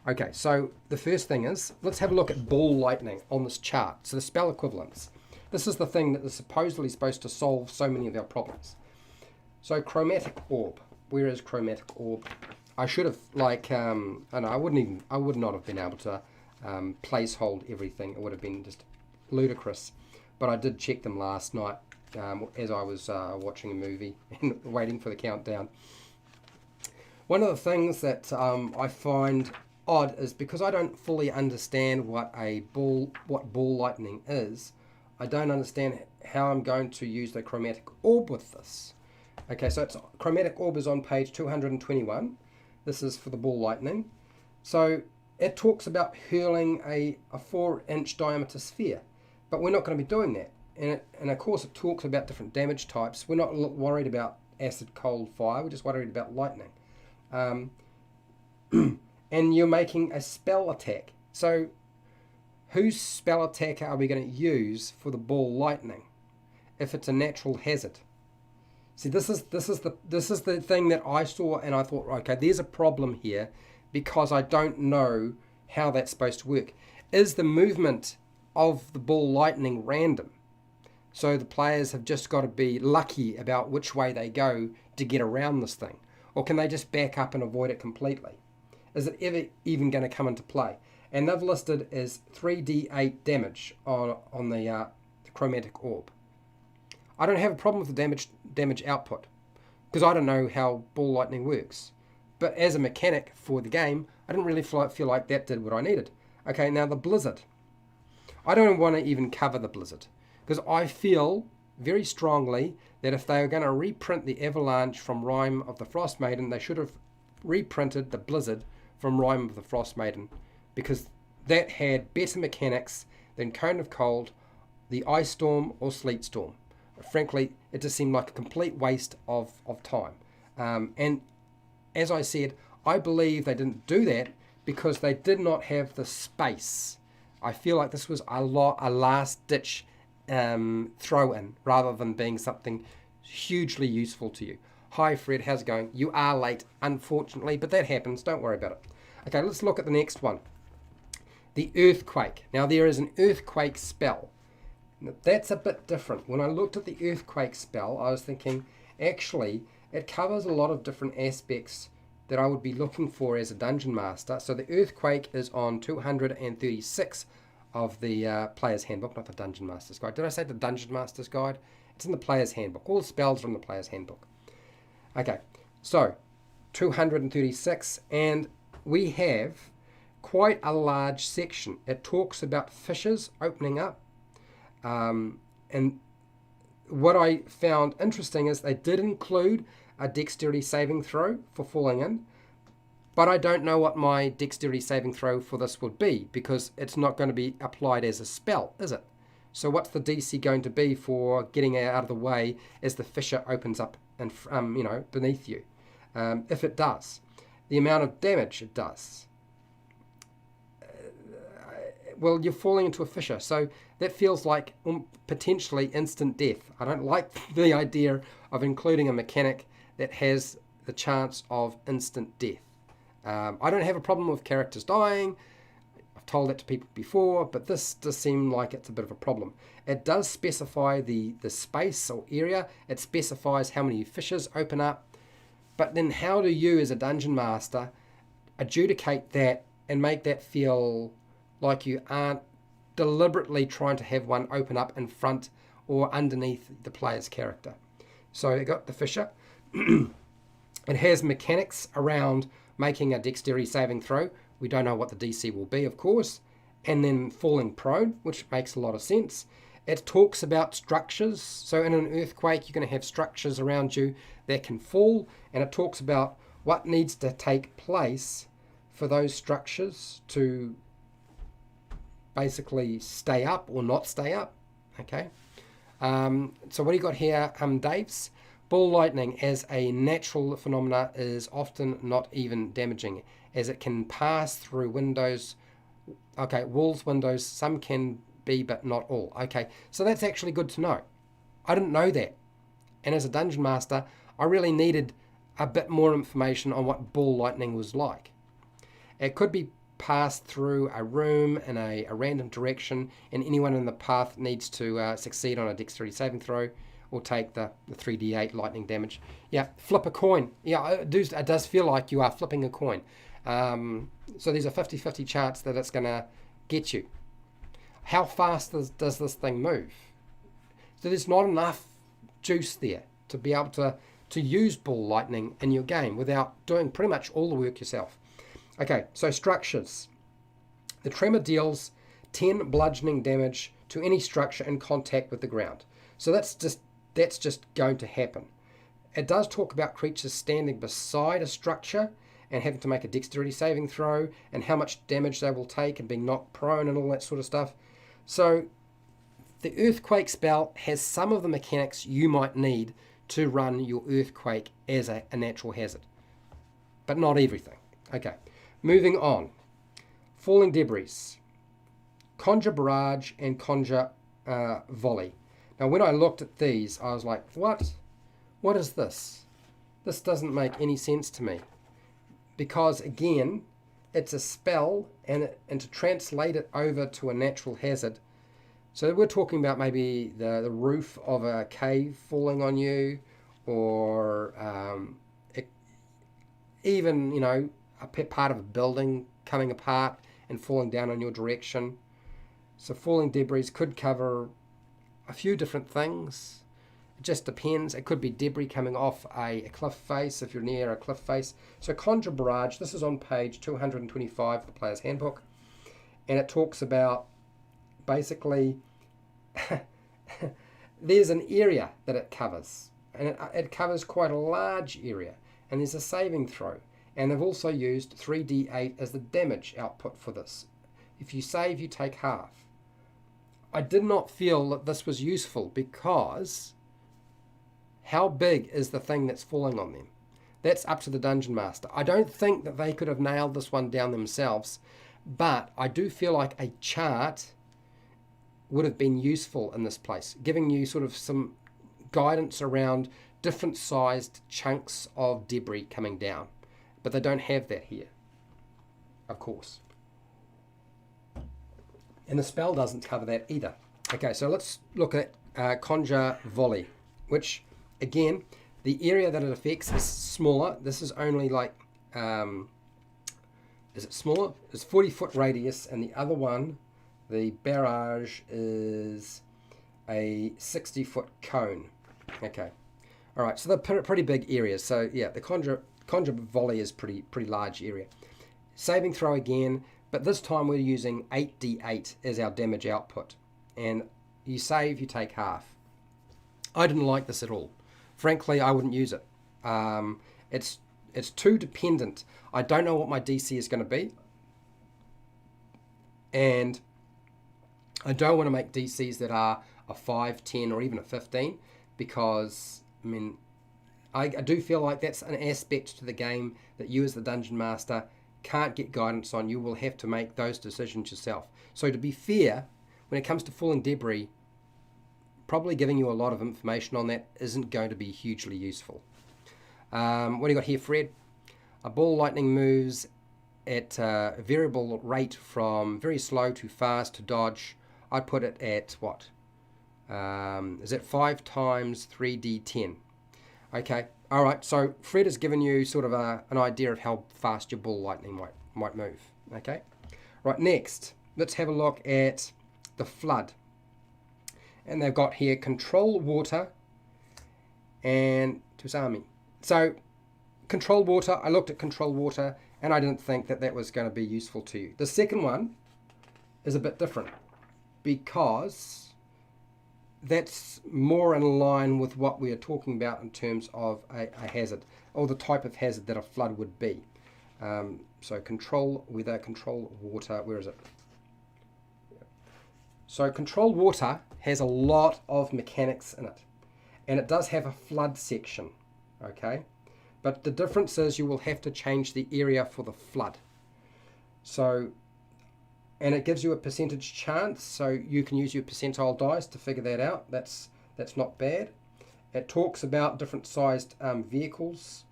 Okay, so the first thing is, let's have a look at ball lightning on this chart. So the spell equivalents. This is the thing that is supposedly supposed to solve so many of our problems. So chromatic orb. where is chromatic orb? I should have, like, I would not have been able to place hold everything. It would have been just ludicrous. But I did check them last night as I was watching a movie and waiting for the countdown. One of the things that I find odd is because I don't fully understand what ball lightning is, I don't understand how I'm going to use the chromatic orb with this. Okay, so chromatic orb is on page 221. This is for the ball lightning. So it talks about hurling a 4-inch diameter sphere, but we're not going to be doing that. And of course it talks about different damage types. We're not worried about acid, cold, fire. We're just worried about lightning. And you're making a spell attack. So whose spell attack are we going to use for the ball lightning if it's a natural hazard? See, this is the thing that I saw, and I thought, okay, there's a problem here because I don't know how that's supposed to work. Is the movement of the ball lightning random? So the players have just got to be lucky about which way they go to get around this thing, or can they just back up and avoid it completely? Is it ever even going to come into play? And they've listed as 3d8 damage on the chromatic orb. I don't have a problem with the damage output because I don't know how ball lightning works. But as a mechanic for the game, I didn't really feel like that did what I needed. Okay, now the blizzard. I don't want to even cover the blizzard because I feel very strongly that if they are going to reprint the Avalanche from Rime of the Frost Maiden, they should have reprinted the blizzard from Rime of the Frost Maiden, because that had better mechanics than Cone of Cold, the Ice Storm, or Sleet Storm. Frankly, it just seemed like a complete waste of time. And as I said, I believe they didn't do that because they did not have the space. I feel like this was a last-ditch throw-in rather than being something hugely useful to you. Hi, Fred, how's it going? You are late, unfortunately, but that happens. Don't worry about it. Okay, let's look at the next one. The earthquake. Now, there is an earthquake spell. That's a bit different. When I looked at the earthquake spell, I was thinking, actually, it covers a lot of different aspects that I would be looking for as a dungeon master. So the earthquake is on 236 of the Player's Handbook, not the Dungeon Master's Guide. Did I say the Dungeon Master's Guide? It's in the Player's Handbook. All the spells are in the Player's Handbook. Okay, so 236, and we have quite a large section. It talks about fissures opening up. And what I found interesting is they did include a dexterity saving throw for falling in, but I don't know what my dexterity saving throw for this would be because it's not going to be applied as a spell, is it? So what's the DC going to be for getting out of the way as the fissure opens up and beneath you? If it does, the amount of damage it does. Well, you're falling into a fissure, so that feels like potentially instant death. I don't like the idea of including a mechanic that has the chance of instant death. I don't have a problem with characters dying. I've told that to people before, but this does seem like it's a bit of a problem. It does specify the space or area. It specifies how many fissures open up. But then how do you, as a dungeon master, adjudicate that and make that feel like you aren't deliberately trying to have one open up in front or underneath the player's character? So it got the fissure. It has mechanics around making a dexterity saving throw. We don't know what the DC will be, of course. And then falling prone, which makes a lot of sense. It talks about structures. So in an earthquake, you're going to have structures around you that can fall. And it talks about what needs to take place for those structures to basically stay up or not stay up. Okay. So what do you got here, Daves? Ball lightning as a natural phenomena is often not even damaging, as it can pass through windows. Okay, walls, windows, some can be, but not all. Okay, so that's actually good to know. I didn't know that. And as a dungeon master, I really needed a bit more information on what ball lightning was like. It could be passed through a room in a random direction, and anyone in the path needs to succeed on a dexterity saving throw. or take the 3d8 lightning damage. Yeah, flip a coin. Yeah, it does feel like you are flipping a coin. So there's a 50-50 chance that it's going to get you. How fast does this thing move? So there's not enough juice there to be able to use ball lightning in your game without doing pretty much all the work yourself. Okay, so structures. The tremor deals 10 bludgeoning damage to any structure in contact with the ground. So that's just going to happen. It does talk about creatures standing beside a structure and having to make a dexterity saving throw and how much damage they will take and being knocked prone and all that sort of stuff. So the earthquake spell has some of the mechanics you might need to run your earthquake as a natural hazard, but not everything. Okay, moving on. Falling debris. Conjure barrage and conjure volley. Now when I looked at these, I was like, what is this? This doesn't make any sense to me, because again, it's a spell, and to translate it over to a natural hazard, so we're talking about maybe the roof of a cave falling on you, or even, you know, a part of a building coming apart and falling down in your direction. So falling debris could cover a few different things. It just depends. It could be debris coming off a cliff face if you're near a cliff face. So conjure barrage, this is on page 225 of the Player's Handbook, and it talks about basically there's an area that it covers, and it covers quite a large area, and there's a saving throw, and they've also used 3d8 as the damage output for this. If you save, you take half. I did not feel that this was useful, because how big is the thing that's falling on them? That's up to the Dungeon Master. I don't think that they could have nailed this one down themselves, but I do feel like a chart would have been useful in this place, giving you sort of some guidance around different sized chunks of debris coming down. But they don't have that here, of course. And the spell doesn't cover that either. Okay, so let's look at Conjure Volley, which, again, the area that it affects is smaller. This is only like, is it smaller? It's 40-foot radius, and the other one, the barrage, is a 60-foot cone. Okay. All right, so they're pretty big areas. So, yeah, the Conjure Volley is pretty large area. Saving throw again, but this time we're using 8d8 as our damage output. And you save, you take half. I didn't like this at all. Frankly, I wouldn't use it. It's too dependent. I don't know what my DC is going to be. And I don't want to make DCs that are a 5, 10, or even a 15, because, I mean, I do feel like that's an aspect to the game that you as the Dungeon Master can't get guidance on. You will have to make those decisions yourself. So to be fair, when it comes to falling debris, probably giving you a lot of information on that isn't going to be hugely useful. What do you got here, Fred? A ball lightning moves at a variable rate from very slow to fast to dodge. I'd put it at what? Is it 5 times 3d10? Okay, all right, so Fred has given you sort of an idea of how fast your ball lightning might move. Okay, right, next, let's have a look at the flood. And they've got here control water and Tusami. So control water, I looked at control water and I didn't think that was going to be useful to you. The second one is a bit different, because that's more in line with what we are talking about in terms of a hazard, or the type of hazard that a flood would be. So control weather, control water, where is it? So control water has a lot of mechanics in it, and it does have a flood section, okay? But the difference is you will have to change the area for the flood. So, and it gives you a percentage chance, so you can use your percentile dice to figure that out. That's not bad. It talks about different sized vehicles,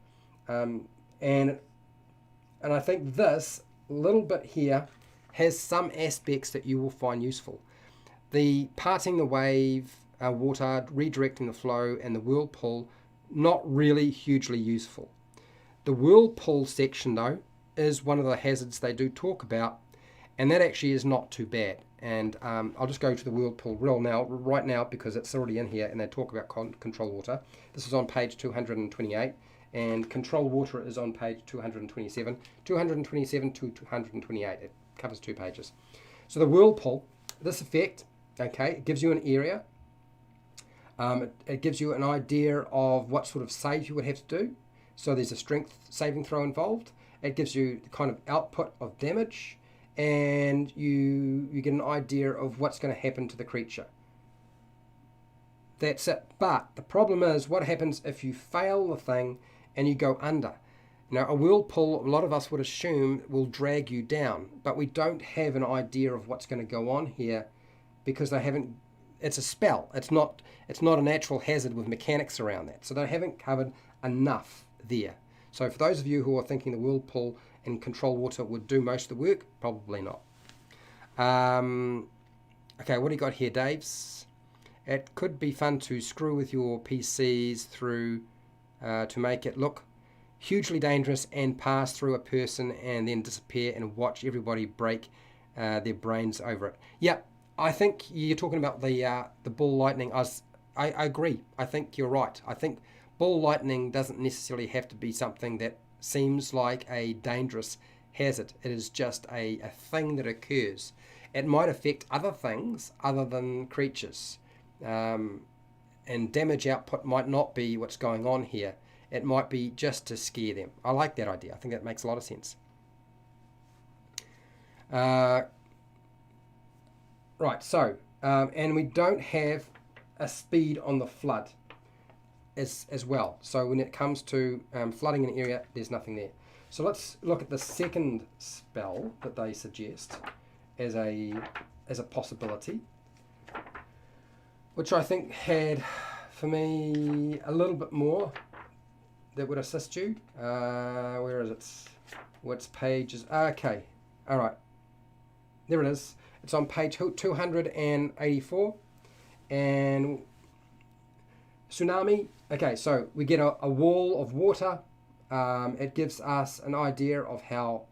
and I think this little bit here has some aspects that you will find useful. The parting the wave water, redirecting the flow, and the whirlpool, not really hugely useful. The whirlpool section, though, is one of the hazards they do talk about, and that actually is not too bad. And I'll just go to the whirlpool right now because it's already in here, and they talk about control water. This is on page 228, and control water is on page 227, 227 to 228. It covers 2 pages. So the whirlpool, this effect, okay, it gives you an area. It gives you an idea of what sort of save you would have to do. So there's a strength saving throw involved. It gives you the kind of output of damage, and you get an idea of what's going to happen to the creature. That's it. But the problem is, what happens if you fail the thing and you go under? Now, a whirlpool, a lot of us would assume, will drag you down, but we don't have an idea of what's going to go on here because they haven't. It's a spell. It's not a natural hazard with mechanics around that. So they haven't covered enough there. So for those of you who are thinking the whirlpool and control water would do most of the work, probably not. Okay, what do you got here, Daves? It could be fun to screw with your PCs through to make it look hugely dangerous and pass through a person and then disappear and watch everybody break their brains over it. Yeah, I think you're talking about the ball lightning. I agree. I think you're right. I think ball lightning doesn't necessarily have to be something that seems like a dangerous hazard. It is just a thing that occurs. It might affect other things other than creatures. And damage output might not be what's going on here. It might be just to scare them. I like that idea. I think that makes a lot of sense. Right, so, and we don't have a speed on the flood as well. So when it comes to flooding an area, there's nothing there. So let's look at the second spell that they suggest as a possibility, which I think had, for me, a little bit more that would assist you. Where is it? Which page is? Okay, all right. There it is. It's on page 284. And tsunami. Okay, so we get a wall of water. It gives us an idea of how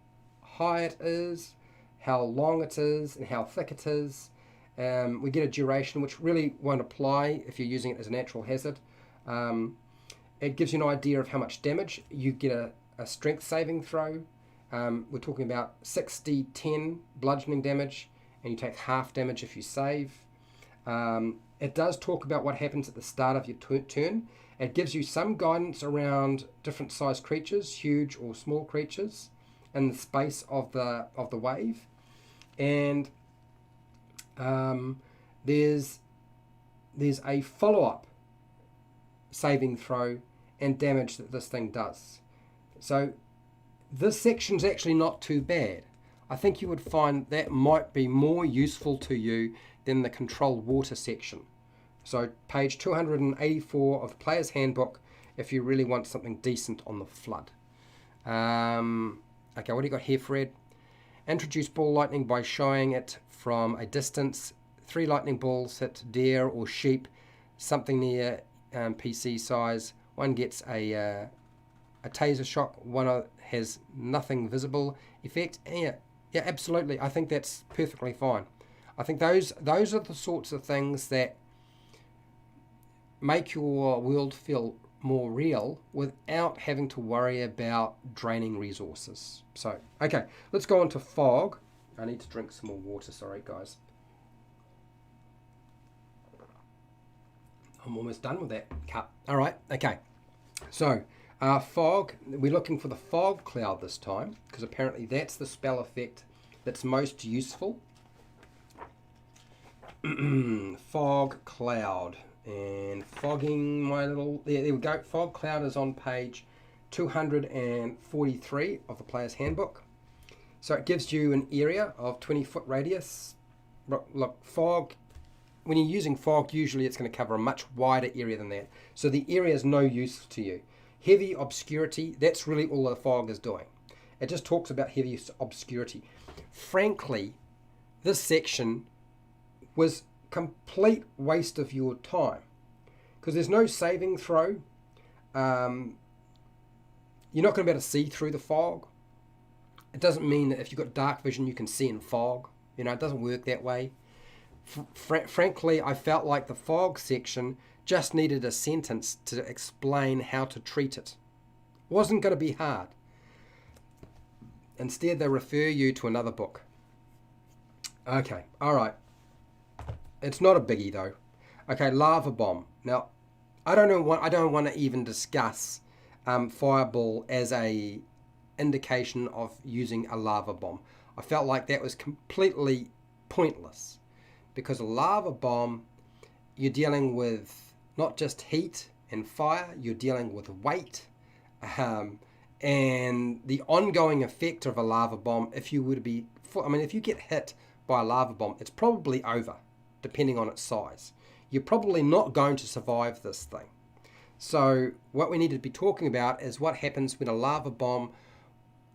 high it is, how long it is, and how thick it is. We get a duration, which really won't apply if you're using it as a natural hazard. It gives you an idea of how much damage. You get a strength saving throw. We're talking about 60-10 bludgeoning damage, and you take half damage if you save. It does talk about what happens at the start of your turn. It gives you some guidance around different sized creatures, huge or small creatures, in the space of the wave. And there's a follow-up saving throw and damage that this thing does. So this section's actually not too bad. I think you would find that might be more useful to you than the controlled water section. So page 284 of the Player's Handbook if you really want something decent on the flood. Okay, what do you got here, Fred? Introduce ball lightning by showing it from a distance. 3 lightning balls hit deer or sheep, something near PC size. One gets a taser shock, one has nothing visible effect. Yeah, absolutely. I think that's perfectly fine. I think those are the sorts of things that make your world feel more real without having to worry about draining resources. So, okay, let's go on to fog. I need to drink some more water, sorry guys. I'm almost done with that cup. All right, okay. So, fog, we're looking for the fog cloud this time, because apparently that's the spell effect that's most useful. Fog cloud. And fogging my little... There we go. Fog cloud is on page 243 of the Player's Handbook. So it gives you an area of 20-foot radius. Look, fog... When you're using fog, usually it's going to cover a much wider area than that. So the area is no use to you. Heavy obscurity, that's really all the fog is doing. It just talks about heavy obscurity. Frankly, this section was complete waste of your time, because there's no saving throw. You're not going to be able to see through the fog. It doesn't mean that if you've got dark vision you can see in fog. You know, it doesn't work that way. Frankly, I felt like the fog section just needed a sentence to explain how to treat it. It wasn't going to be hard. Instead, they refer you to another book. Okay, all right. It's not a biggie though. Okay, lava bomb. Now, I don't want to even discuss fireball as a indication of using a lava bomb. I felt like that was completely pointless, because a lava bomb, you're dealing with not just heat and fire, you're dealing with weight, and the ongoing effect of a lava bomb. If you if you get hit by a lava bomb, it's probably over, depending on its size. You're probably not going to survive this thing. So what we need to be talking about is what happens when a lava bomb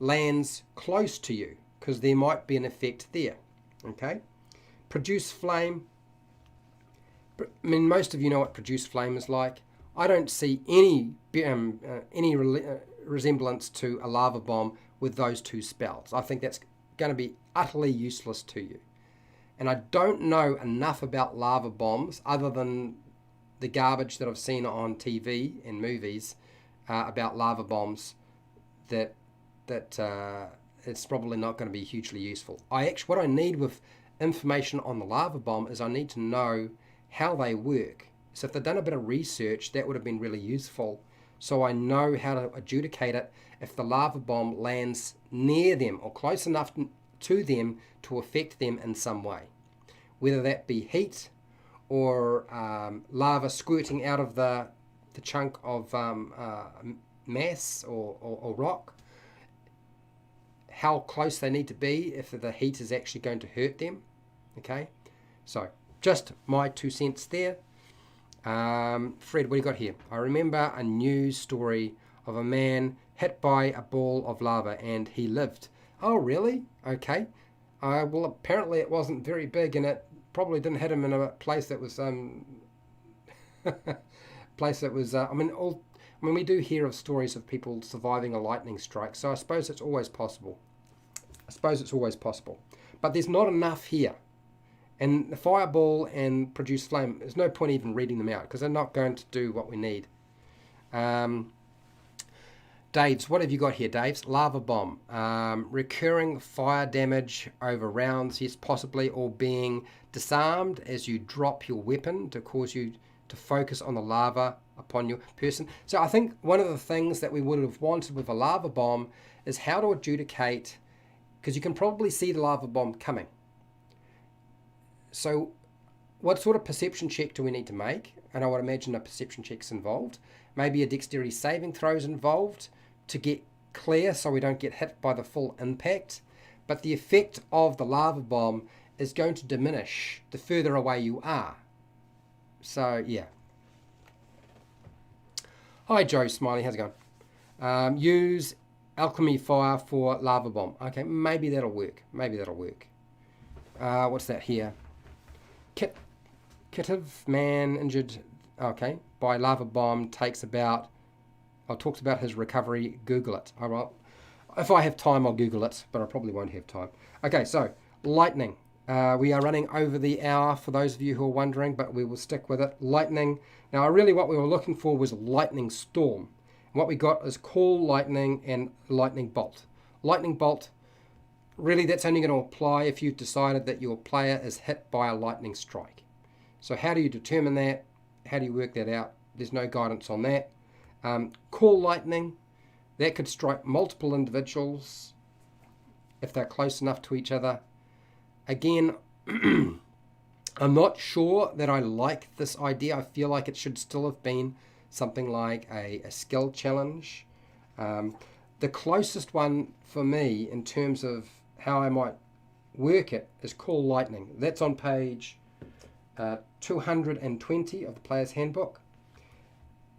lands close to you, because there might be an effect there. Okay, produce flame. I mean, most of you know what produce flame is like. I don't see any resemblance to a lava bomb with those two spells. I think that's going to be utterly useless to you. And I don't know enough about lava bombs other than the garbage that I've seen on TV and movies about lava bombs that it's probably not going to be hugely useful. What I need with information on the lava bomb is I need to know how they work. So if they've done a bit of research, that would have been really useful. So I know how to adjudicate it if the lava bomb lands near them or close enough to them to affect them in some way. Whether that be heat or lava squirting out of the chunk of mass or rock. How close they need to be if the heat is actually going to hurt them. Okay, so just my 2 cents there. Fred, what do you got here? I remember a news story of a man hit by a ball of lava and he lived. Oh, really? Okay. Well, apparently it wasn't very big, and it probably didn't hit him in a place that was we do hear of stories of people surviving a lightning strike, so I suppose it's always possible. But there's not enough here. And the fireball and produce flame, there's no point even reading them out, because they're not going to do what we need. Dave's, what have you got here, Dave's? Lava bomb. Recurring fire damage over rounds, yes, possibly, or being disarmed as you drop your weapon to cause you to focus on the lava upon your person. So I think one of the things that we would have wanted with a lava bomb is how to adjudicate, because you can probably see the lava bomb coming. So what sort of perception check do we need to make? And I would imagine a perception check's involved. Maybe a dexterity saving throw's involved to get clear so we don't get hit by the full impact. But the effect of the lava bomb is going to diminish the further away you are. So, yeah. Hi, Joe Smiley. How's it going? Use alchemy fire for lava bomb. Okay, maybe that'll work. What's that here? Kittiv man injured, okay, by lava bomb talks about his recovery. Google it. All right. If I have time, I'll Google it, but I probably won't have time. Okay, so lightning. We are running over the hour for those of you who are wondering, but we will stick with it. Lightning. Now, really what we were looking for was lightning storm. And what we got is call lightning and lightning bolt. Lightning bolt, really that's only going to apply if you've decided that your player is hit by a lightning strike. So how do you determine that? How do you work that out? There's no guidance on that. Call lightning, that could strike multiple individuals if they're close enough to each other. Again, I'm not sure that I like this idea. I feel like it should still have been something like a skill challenge. The closest one for me in terms of how I might work it is call lightning. That's on page 220 of the player's handbook.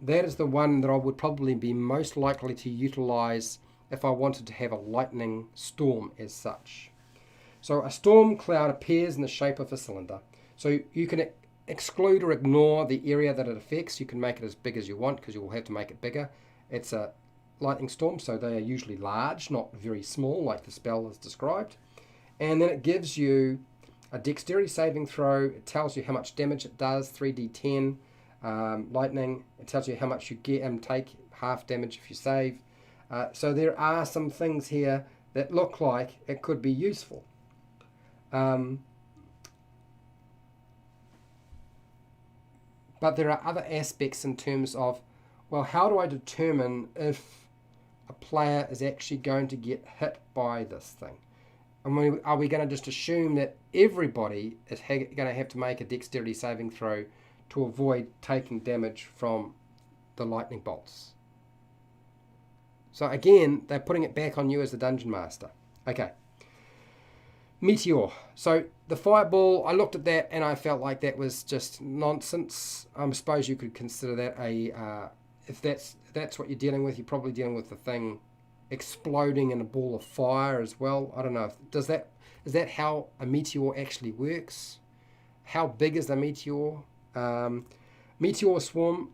That is the one that I would probably be most likely to utilize if I wanted to have a lightning storm as such. So a storm cloud appears in the shape of a cylinder. So you can exclude or ignore the area that it affects. You can make it as big as you want because you will have to make it bigger. It's a lightning storm, so they are usually large, not very small like the spell is described. And then it gives you a dexterity saving throw. It tells you how much damage it does, 3d10 lightning. It tells you how much you get and take, half damage if you save. So there are some things here that look like it could be useful. But there are other aspects in terms of, well, how do I determine if a player is actually going to get hit by this thing? And are we going to just assume that everybody is going to have to make a dexterity saving throw to avoid taking damage from the lightning bolts? So again, they're putting it back on you as the dungeon master. Okay. Meteor. So the fireball, I looked at that and I felt like that was just nonsense. I suppose you could consider that if that's what you're dealing with, you're probably dealing with the thing exploding in a ball of fire as well. I don't know. Is that how a meteor actually works? How big is the meteor? Meteor swarm.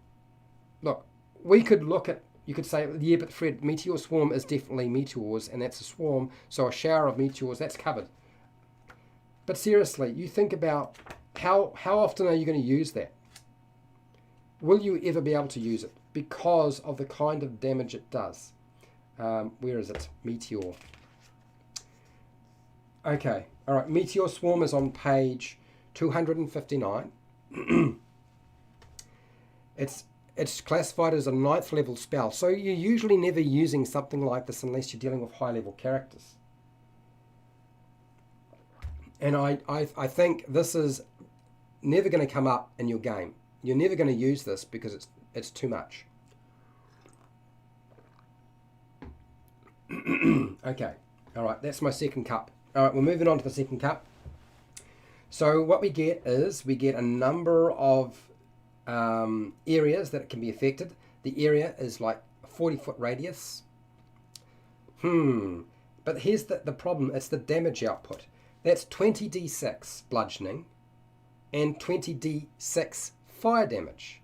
Look, you could say, yeah, but Fred, meteor swarm is definitely meteors, and that's a swarm. So a shower of meteors, that's covered. But seriously, you think about how often are you going to use that? Will you ever be able to use it? Because of the kind of damage it does. Where is it? Meteor. Okay. All right. Meteor swarm is on page 259. It's classified as a 9th level spell. So you're usually never using something like this unless you're dealing with high level characters. And I think this is never going to come up in your game. You're never going to use this because it's too much. Okay. All right. That's my second cup. All right. We're moving on to the second cup. So what we get a number of areas that can be affected. The area is like a 40-foot radius. But here's the problem. It's the damage output. That's 20d6 bludgeoning and 20d6 fire damage.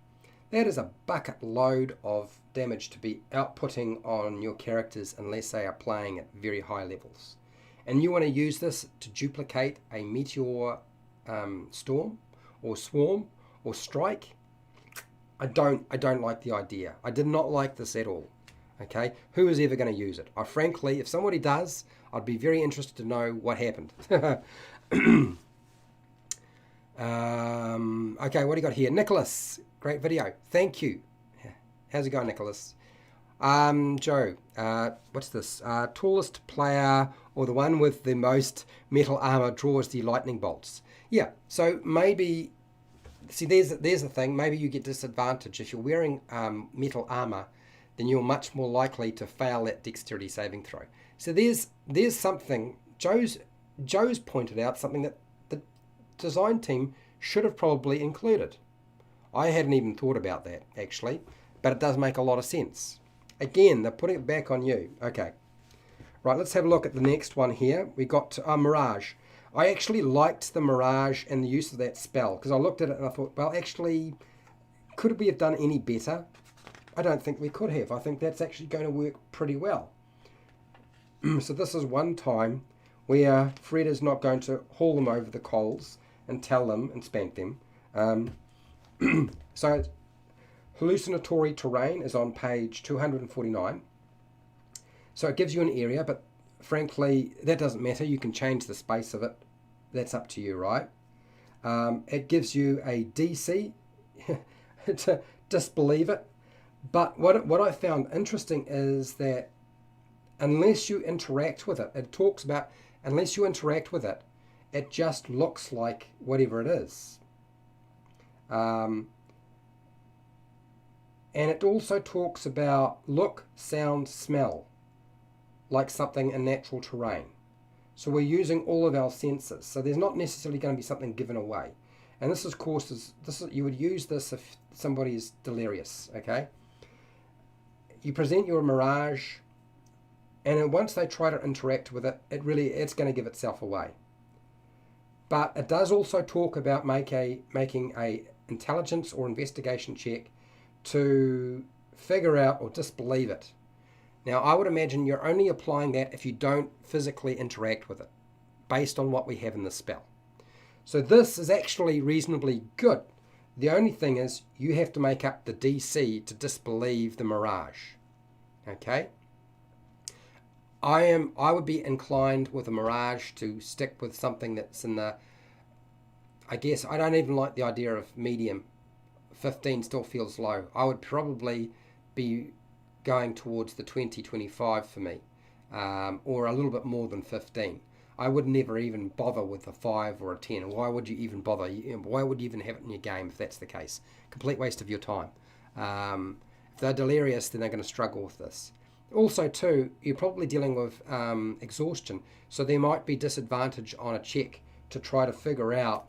That is a bucket load of damage to be outputting on your characters unless they are playing at very high levels. And you want to use this to duplicate a meteor storm or swarm or strike. I don't like the idea. I did not like this at all. Okay, who is ever going to use it? Frankly, if somebody does, I'd be very interested to know what happened. Okay, what do you got here? Nicholas, great video. Thank you. How's it going, Nicholas? Joe, what's this? Tallest player or the one with the most metal armor draws the lightning bolts. Yeah, so maybe, see, there's the thing. Maybe you get disadvantage. If you're wearing metal armor, then you're much more likely to fail that dexterity saving throw. So there's something, Joe's pointed out something that the design team should have probably included. I hadn't even thought about that, actually, but it does make a lot of sense. Again, they're putting it back on you. Okay. Right, let's have a look at the next one here. We got Mirage. I actually liked the Mirage and the use of that spell, because I looked at it and I thought, well, actually, could we have done any better? I don't think we could have. I think that's actually going to work pretty well. So this is one time where Fred is not going to haul them over the coals and tell them and spank them. So hallucinatory terrain is on page 249. So it gives you an area, but frankly, that doesn't matter. You can change the space of it. That's up to you, right? It gives you a DC to disbelieve it. But what I found interesting is that unless you interact with it, it talks about unless you interact with it, it just looks like whatever it is. And it also talks about look, sound, smell, like something in natural terrain. So we're using all of our senses. So there's not necessarily going to be something given away. And this, of course, you would use this if somebody is delirious, okay? You present your mirage, and then once they try to interact with it, it's going to give itself away. But it does also talk about making a intelligence or investigation check to figure out or disbelieve it. Now, I would imagine you're only applying that if you don't physically interact with it, based on what we have in the spell. So this is actually reasonably good. The only thing is you have to make up the DC to disbelieve the mirage. Okay? I would be inclined with a mirage to stick with something that's in the, I guess, I don't even like the idea of medium. 15 still feels low. I would probably be going towards the 20-25 for me, or a little bit more than 15. I would never even bother with a 5 or a 10. Why would you even bother? Why would you even have it in your game if that's the case? Complete waste of your time. If they're delirious, then they're going to struggle with this. Also, too, you're probably dealing with exhaustion, so there might be disadvantage on a check to try to figure out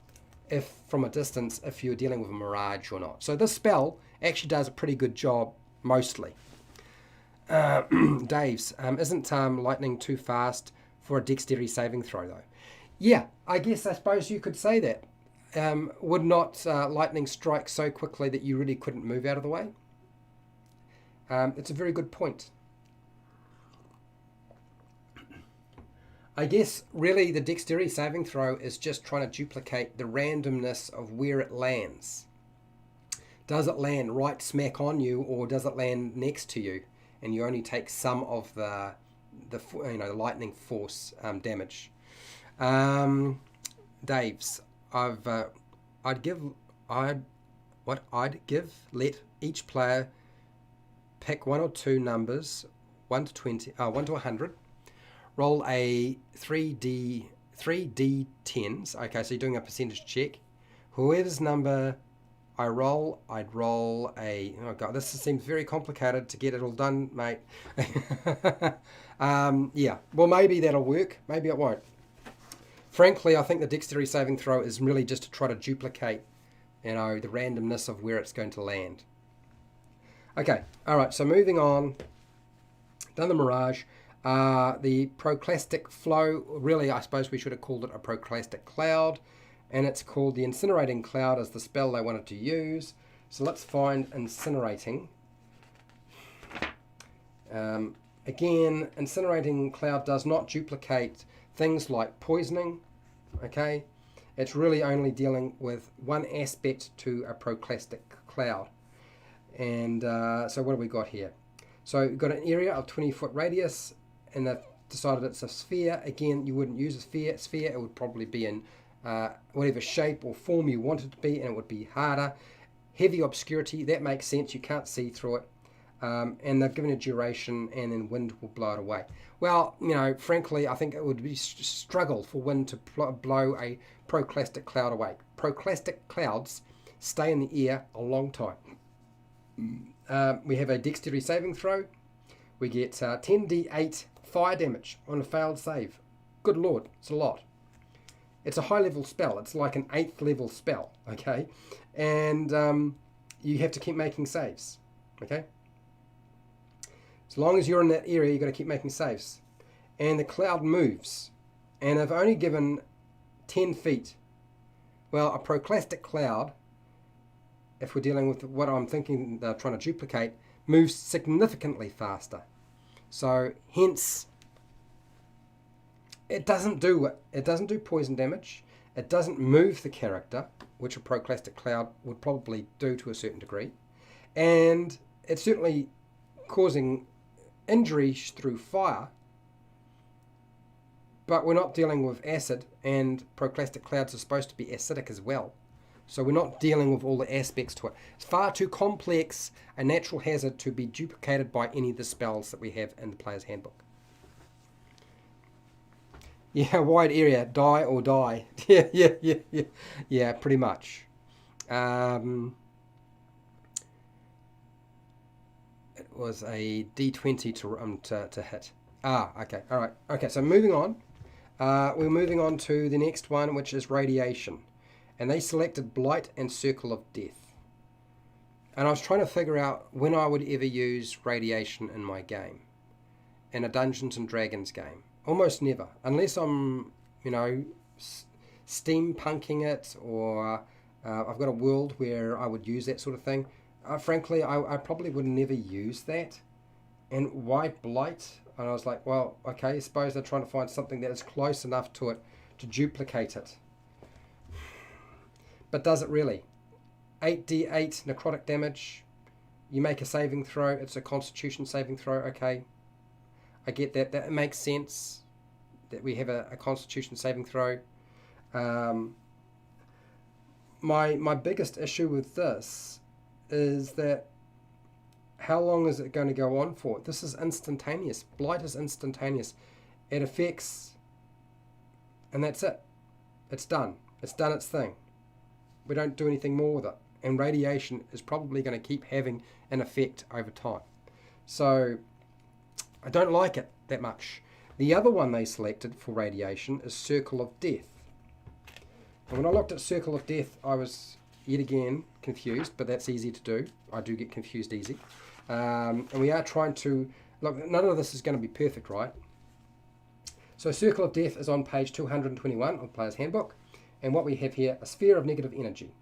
if, from a distance, if you're dealing with a mirage or not. So this spell actually does a pretty good job, mostly. Dave's, isn't lightning too fast for a dexterity saving throw, though? Yeah, I suppose you could say that. Would not lightning strike so quickly that you really couldn't move out of the way? It's a very good point. I guess really the dexterity saving throw is just trying to duplicate the randomness of where it lands. Does it land right smack on you, or does it land next to you, and you only take some of the lightning force damage? Dave's, I'd give let each player pick one or two numbers, 1 to 20, 1 to 100. Roll a 3D10s. Okay, so you're doing a percentage check. Whoever's number I'd roll a... Oh, God, this seems very complicated to get it all done, mate. Yeah, well, maybe that'll work. Maybe it won't. Frankly, I think the dexterity saving throw is really just to try to duplicate, the randomness of where it's going to land. Okay, all right, so moving on. Done the mirage. The pyroclastic flow, really, I suppose we should have called it a pyroclastic cloud, and it's called the incinerating cloud as the spell they wanted to use. So let's find incinerating. Again, incinerating cloud does not duplicate things like poisoning, okay? It's really only dealing with one aspect to a pyroclastic cloud. And so what have we got here? So we've got an area of 20-foot radius, and they've decided it's a sphere. Again, you wouldn't use a sphere. It would probably be in whatever shape or form you want it to be, and it would be harder. Heavy obscurity, that makes sense. You can't see through it. And they've given a duration, and then wind will blow it away. Well, frankly, I think it would be struggle for wind to blow a pyroclastic cloud away. Pyroclastic clouds stay in the air a long time. We have a dexterity saving throw. We get 10d8 fire damage on a failed save. Good lord, it's a lot. It's a high level spell. It's like an 8th level spell, okay? And you have to keep making saves, okay? As long as you're in that area, you've got to keep making saves. And the cloud moves. And I've only given 10 feet. Well, a pyroclastic cloud, if we're dealing with what I'm thinking they're trying to duplicate, moves significantly faster. So, hence, it doesn't do poison damage. It doesn't move the character, which a pyroclastic cloud would probably do to a certain degree. And it's certainly causing injury through fire, but we're not dealing with acid, and pyroclastic clouds are supposed to be acidic as well. So we're not dealing with all the aspects to it. It's far too complex a natural hazard to be duplicated by any of the spells that we have in the player's handbook. Yeah, wide area, die or die. Yeah, pretty much. It was a D20 to hit. Okay, all right. Okay, so moving on. We're moving on to the next one, which is radiation. And they selected Blight and Circle of Death. And I was trying to figure out when I would ever use radiation in my game. In a Dungeons and Dragons game. Almost never. Unless I'm, steampunking it, or I've got a world where I would use that sort of thing. Frankly, I probably would never use that. And why blight? And I was like, well, okay, I suppose they're trying to find something that is close enough to it to duplicate it. But does it really? 8d8 necrotic damage. You make a saving throw. It's a constitution saving throw. Okay. I get that. That makes sense that we have a constitution saving throw. My biggest issue with this is that how long is it going to go on for? This is instantaneous. Blight is instantaneous. It affects, and that's it. It's done. It's done its thing. We don't do anything more with it. And radiation is probably going to keep having an effect over time. So I don't like it that much. The other one they selected for radiation is Circle of Death. And when I looked at Circle of Death, I was yet again confused, but that's easy to do. I do get confused easy. And we are trying to, look, none of this is going to be perfect, right? So Circle of Death is on page 221 of the Player's Handbook. And what we have here, a sphere of negative energy.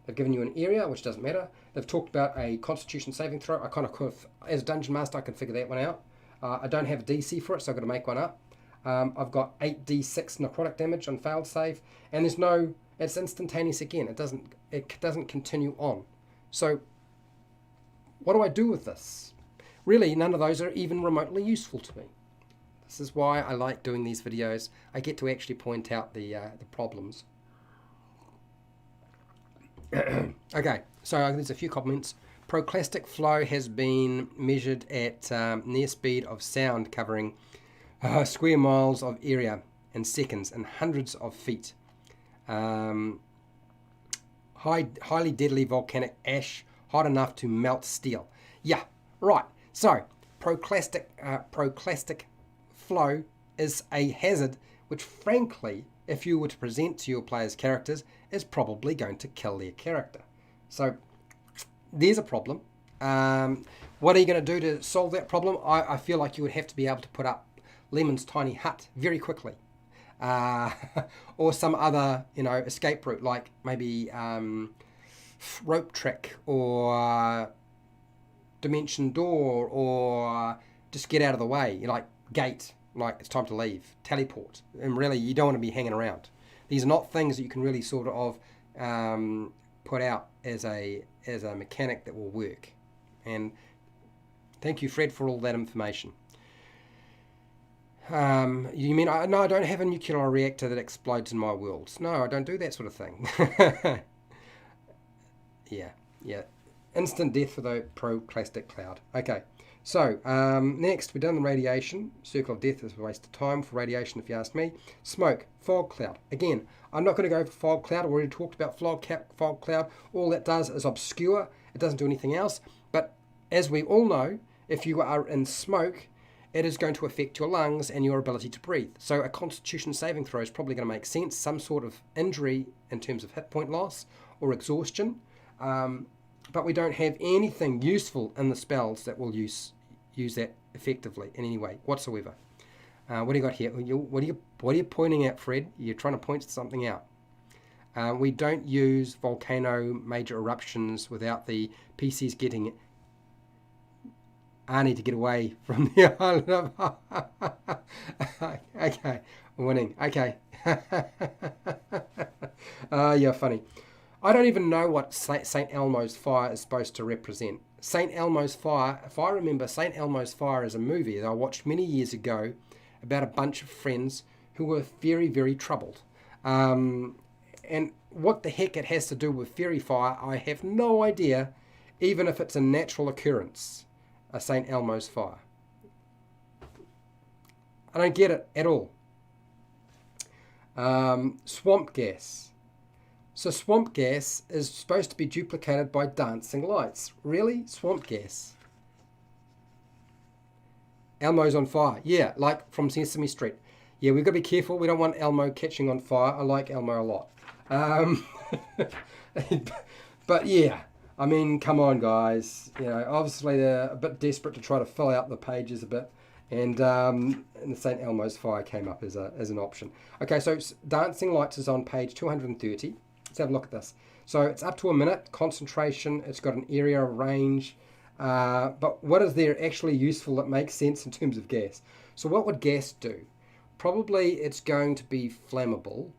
They've given you an area, which doesn't matter. They've talked about a constitution saving throw. I kind of could have, as a dungeon master, I can figure that one out. I don't have a DC for it, so I've got to make one up. I've got 8d6 necrotic damage on failed save. And there's no, it's instantaneous again. It doesn't continue on. So what do I do with this? Really, none of those are even remotely useful to me. This is why I like doing these videos. I get to actually point out the problems. Okay, so there's a few comments. Pyroclastic flow has been measured at near speed of sound, covering square miles of area in seconds and hundreds of feet. Highly deadly volcanic ash, hot enough to melt steel. Yeah, right. So pyroclastic flow is a hazard which, frankly, if you were to present to your players' characters, is probably going to kill their character. So there's a problem. What are you going to do to solve that problem? I feel like you would have to be able to put up Lemon's tiny hut very quickly. Or some other, escape route, like maybe rope trick or dimension door, or just get out of the way, like gate, like it's time to leave, teleport. And really, you don't want to be hanging around. These are not things that you can really sort of put out as a mechanic that will work. And thank you, Fred, for all that information. You mean, no, I don't have a nuclear reactor that explodes in my world. No, I don't do that sort of thing. Yeah. Instant death for the pyroclastic cloud. Okay, so next we've done the radiation. Circle of Death is a waste of time for radiation, if you ask me. Smoke, fog cloud. Again, I'm not going to go for fog cloud. I already talked about fog cloud. All that does is obscure. It doesn't do anything else. But as we all know, if you are in smoke, it is going to affect your lungs and your ability to breathe. So a constitution saving throw is probably going to make sense. Some sort of injury in terms of hit point loss or exhaustion. But we don't have anything useful in the spells that will use that effectively in any way whatsoever. What do you got here? What are you pointing at, Fred? You're trying to point something out. We don't use volcano major eruptions without the PCs getting Arnie to get away from the island of... Okay, winning. Okay. You're funny. I don't even know what St. Elmo's fire is supposed to represent. St. Elmo's fire, if I remember, St. Elmo's fire is a movie that I watched many years ago about a bunch of friends who were very, very troubled. And what the heck it has to do with fairy fire, I have no idea, even if it's a natural occurrence, a St. Elmo's fire. I don't get it at all. Swamp gas. So swamp gas is supposed to be duplicated by dancing lights. Really? Swamp gas? Elmo's on fire. Yeah, like from Sesame Street. Yeah, we've got to be careful. We don't want Elmo catching on fire. I like Elmo a lot. But yeah, I mean, come on, guys. Obviously they're a bit desperate to try to fill out the pages a bit. And the St. Elmo's fire came up as an option. Okay, so dancing lights is on page 230. Let's have a look at this. So it's up to a minute, concentration, it's got an area of range, but what is there actually useful that makes sense in terms of gas? So what would gas do? Probably it's going to be flammable.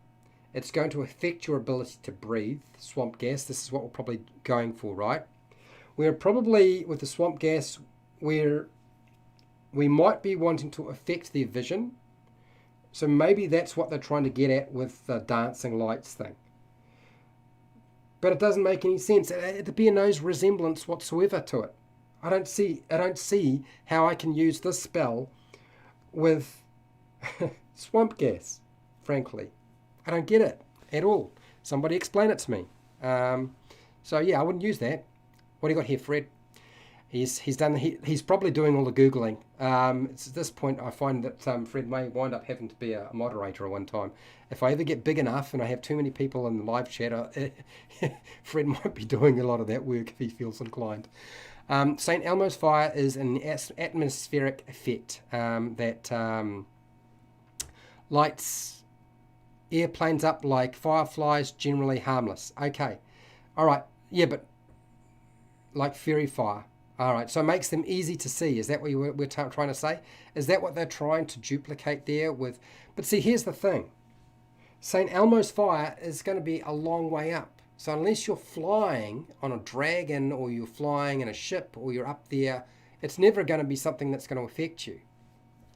It's going to affect your ability to breathe. Swamp gas, this is what we're probably going for, right? We're probably, with the swamp gas, we might be wanting to affect their vision. So maybe that's what they're trying to get at with the dancing lights thing. But it doesn't make any sense. There'd be no resemblance whatsoever to it. I don't see how I can use this spell with swamp gas, frankly. I don't get it at all. Somebody explain it to me. So yeah, I wouldn't use that. What do you got here, Fred? He's probably doing all the Googling. It's at this point I find that Fred may wind up having to be a moderator at one time. If I ever get big enough and I have too many people in the live chat, Fred might be doing a lot of that work if he feels inclined. St. Elmo's fire is an atmospheric effect that lights airplanes up like fireflies, generally harmless. Okay, all right, yeah, but like fairy fire. All right, so it makes them easy to see. Is that what we're trying to say? Is that what they're trying to duplicate there with? But see, here's the thing. St. Elmo's fire is going to be a long way up. So unless you're flying on a dragon or you're flying in a ship or you're up there, it's never going to be something that's going to affect you.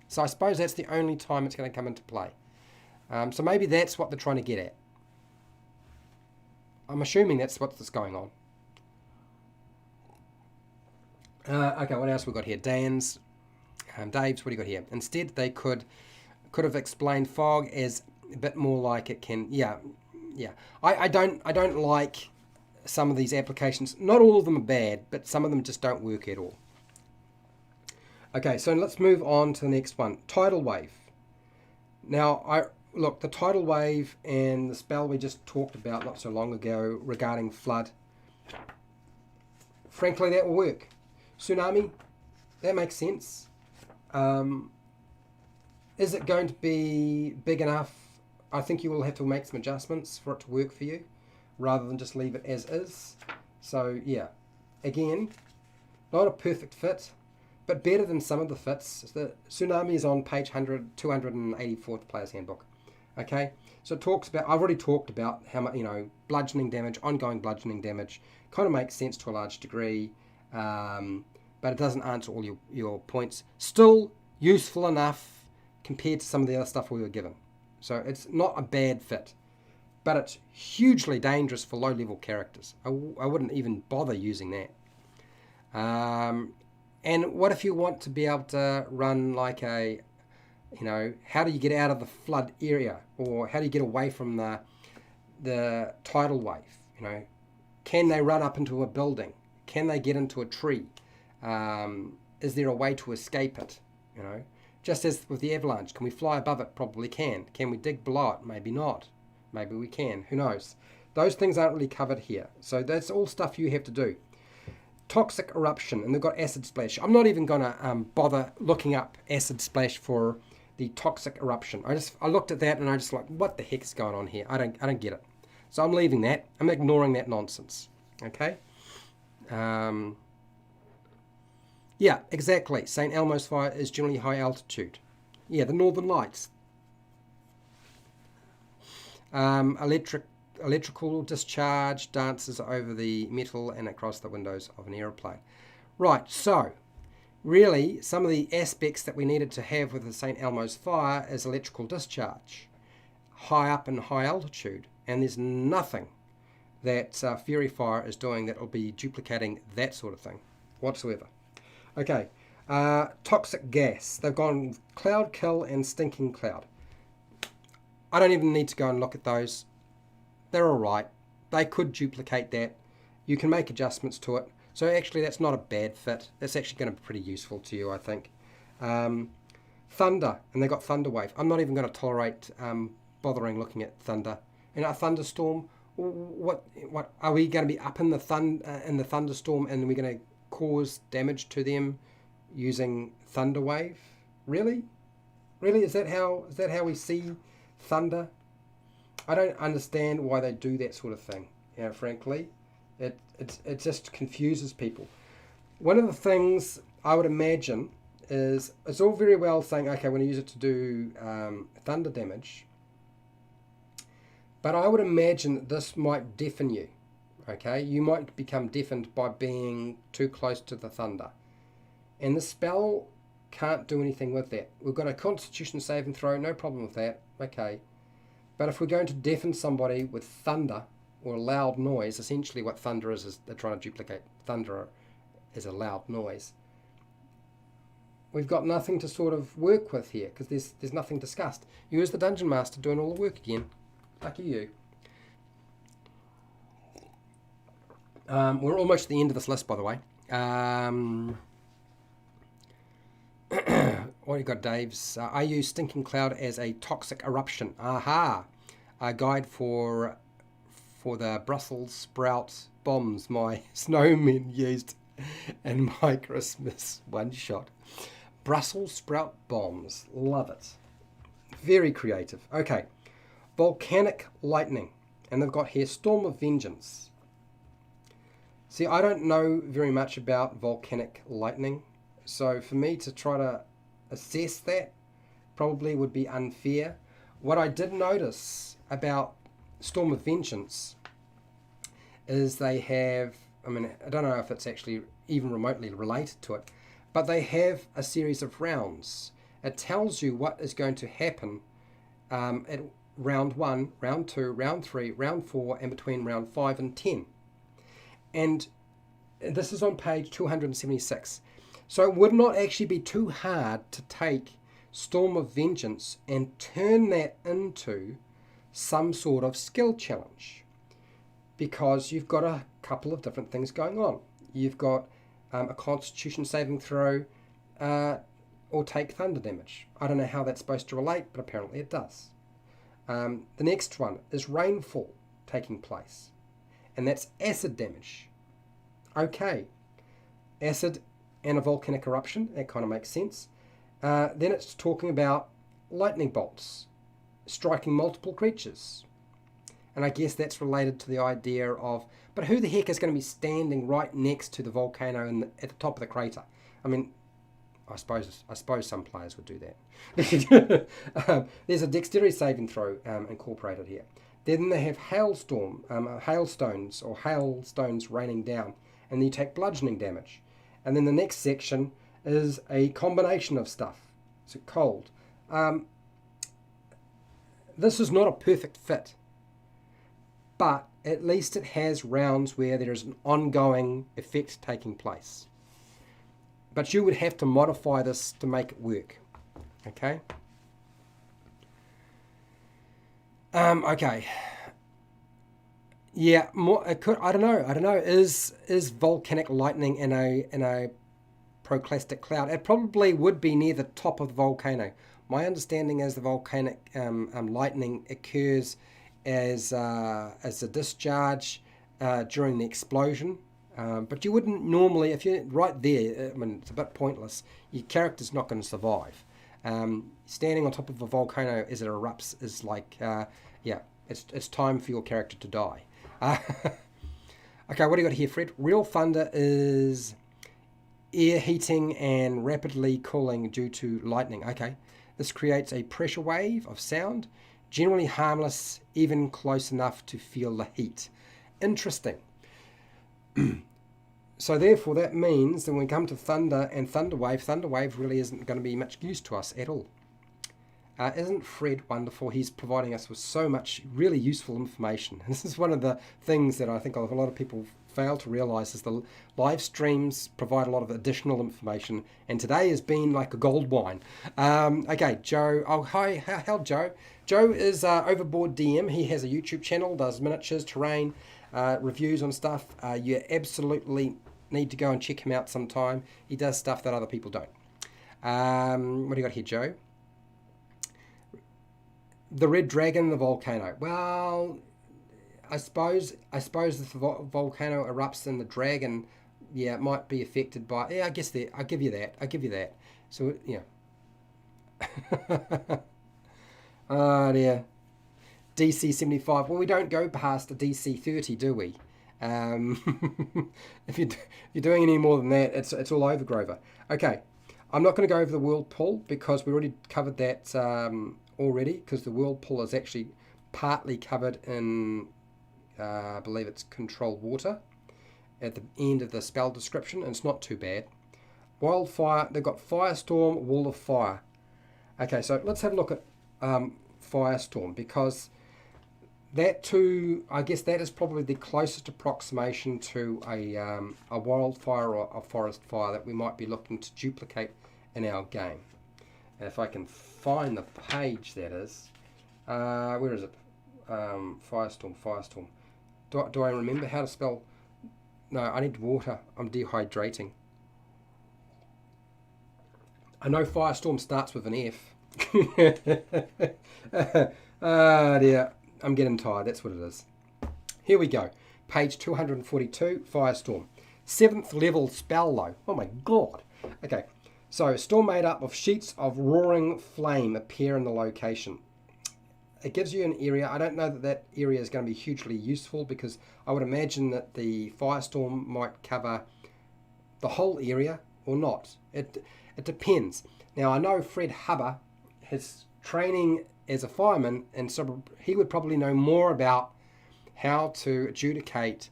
So I suppose that's the only time it's going to come into play. So maybe that's what they're trying to get at. I'm assuming that's what's going on. Okay, what else we got here? Dave's, what do you got here? Instead, they could have explained fog as a bit more like it can. Yeah. I don't like some of these applications. Not all of them are bad, but some of them just don't work at all. Okay, so let's move on to the next one. Tidal wave. Now, look, the tidal wave and the spell we just talked about not so long ago regarding flood. Frankly, that will work. Tsunami, that makes sense. Is it going to be big enough? I think you will have to make some adjustments for it to work for you, rather than just leave it as is. So yeah, again, not a perfect fit, but better than some of the fits. The Tsunami is on page 284 of the Player's Handbook. Okay, so it talks about, I've already talked about how much, bludgeoning damage, ongoing bludgeoning damage, kind of makes sense to a large degree, but it doesn't answer all your points. Still useful enough compared to some of the other stuff we were given. So it's not a bad fit, but it's hugely dangerous for low-level characters. I wouldn't even bother using that. And what if you want to be able to run like a, how do you get out of the flood area, or how do you get away from the tidal wave? Can they run up into a building? Can they get into a tree? Is there a way to escape it? Just as with the avalanche, can we fly above it? Probably can. Can we dig below it? Maybe not. Maybe we can. Who knows? Those things aren't really covered here. So that's all stuff you have to do. Toxic eruption, and they've got acid splash. I'm not even going to bother looking up acid splash for the toxic eruption. I looked at that and I just like, what the heck is going on here? I don't get it. So I'm leaving that. I'm ignoring that nonsense. Okay. Yeah, exactly. St. Elmo's fire is generally high altitude. Yeah, the Northern Lights. Electrical discharge dances over the metal and across the windows of an aeroplane. Right, so really some of the aspects that we needed to have with the St. Elmo's fire is electrical discharge, high up and high altitude, and there's nothing that Fury Fire is doing that will be duplicating that sort of thing whatsoever. Okay, toxic gas. They've gone cloud kill and stinking cloud. I don't even need to go and look at those. They're all right. They could duplicate that. You can make adjustments to it. So actually that's not a bad fit. That's actually going to be pretty useful to you, I think. Thunder, and they've got thunder wave. I'm not even going to tolerate bothering looking at thunder. In a thunderstorm, what are we going to be up in the thunderstorm, and we're going to cause damage to them using thunder wave Really? Really? Is that how we see thunder? I don't understand why they do that sort of thing. You know, frankly, it just confuses people. One of the things I would imagine is it's all very well saying, okay, we're going to use it to do thunder damage, but I would imagine that this might deafen you. Okay, you might become deafened by being too close to the thunder, and the spell can't do anything with that. We've got a Constitution saving throw, no problem with that. Okay, but if we're going to deafen somebody with thunder or loud noise, essentially what thunder is they're trying to duplicate thunder as a loud noise. We've got nothing to sort of work with here because there's nothing discussed. You as the Dungeon Master doing all the work again. Lucky you. We're almost at the end of this list, by the way. What you got, Dave's? I use Stinking Cloud as a toxic eruption. Aha! A guide for the Brussels sprout bombs my snowmen used in my Christmas one-shot. Brussels sprout bombs. Love it. Very creative. Okay. Volcanic lightning. And they've got here Storm of Vengeance. See, I don't know very much about volcanic lightning. So for me to try to assess that probably would be unfair. What I did notice about Storm of Vengeance is they have, I mean, I don't know if it's actually even remotely related to it, but they have a series of rounds. It tells you what is going to happen at round 1, round 2, round 3, round 4, and between round 5 and 10. And this is on page 276. So it would not actually be too hard to take Storm of Vengeance and turn that into some sort of skill challenge, because you've got a couple of different things going on. You've got a Constitution saving throw or take thunder damage. I don't know how that's supposed to relate, but apparently it does. The next one is rainfall taking place, and that's acid damage. Okay, acid and a volcanic eruption, that kind of makes sense. Then it's talking about lightning bolts striking multiple creatures. And I guess that's related to the idea of, but who the heck is going to be standing right next to the volcano at the top of the crater? I mean, I suppose some players would do that. There's a dexterity saving throw incorporated here. Then they have hailstones or hailstones raining down, and then you take bludgeoning damage. And then the next section is a combination of stuff. So cold. This is not a perfect fit, but at least it has rounds where there is an ongoing effect taking place. But you would have to modify this to make it work. Okay? Okay. Yeah, more. It could. I don't know. Is volcanic lightning in a pyroclastic cloud? It probably would be near the top of the volcano. My understanding is the volcanic lightning occurs as a discharge during the explosion. But you wouldn't normally, if you're right there, I mean, it's a bit pointless. Your character's not going to survive. Standing on top of a volcano as it erupts is like, it's time for your character to die. Okay, what do you got here, Fred? Real thunder is air heating and rapidly cooling due to lightning. Okay, this creates a pressure wave of sound, generally harmless, even close enough to feel the heat. Interesting. So therefore that means that when we come to thunder and thunder wave really isn't going to be much use to us at all. Isn't Fred wonderful? He's providing us with so much really useful information. And this is one of the things that I think a lot of people fail to realise is the live streams provide a lot of additional information. And today has been like a gold mine. Okay, Joe. Oh, hi. How Joe? Joe is Overboard DM. He has a YouTube channel, does miniatures, terrain, reviews on stuff. You absolutely need to go and check him out sometime. He does stuff that other people don't. What do you got here, Joe? The red dragon, the volcano. Well, I suppose if the volcano erupts and the dragon, it might be affected by. Yeah, I guess that. I'll give you that. So yeah, Oh dear. DC 75. Well, we don't go past a DC 30, do we? If you're doing any more than that, it's all over, Grover. Okay, I'm not going to go over the whirlpool because we already covered that already, because the whirlpool is actually partly covered in, I believe it's controlled water at the end of the spell description, and it's not too bad. Wildfire, they've got firestorm, wall of fire. Okay, so let's have a look at firestorm, because that too, I guess that is probably the closest approximation to a wildfire or a forest fire that we might be looking to duplicate in our game. And if I can find the page, that is, where is it? Firestorm. Do I remember how to spell? No, I need water. I'm dehydrating. I know firestorm starts with an F. Ah dear, I'm getting tired. That's what it is. Here we go. Page 242, firestorm. 7th level spell though. Oh my god. Okay, so storm made up of sheets of roaring flame appear in the location. It gives you an area. I don't know that that area is going to be hugely useful, because I would imagine that the firestorm might cover the whole area or not. It depends. Now, I know Fred Hubber, his training as a fireman, and so he would probably know more about how to adjudicate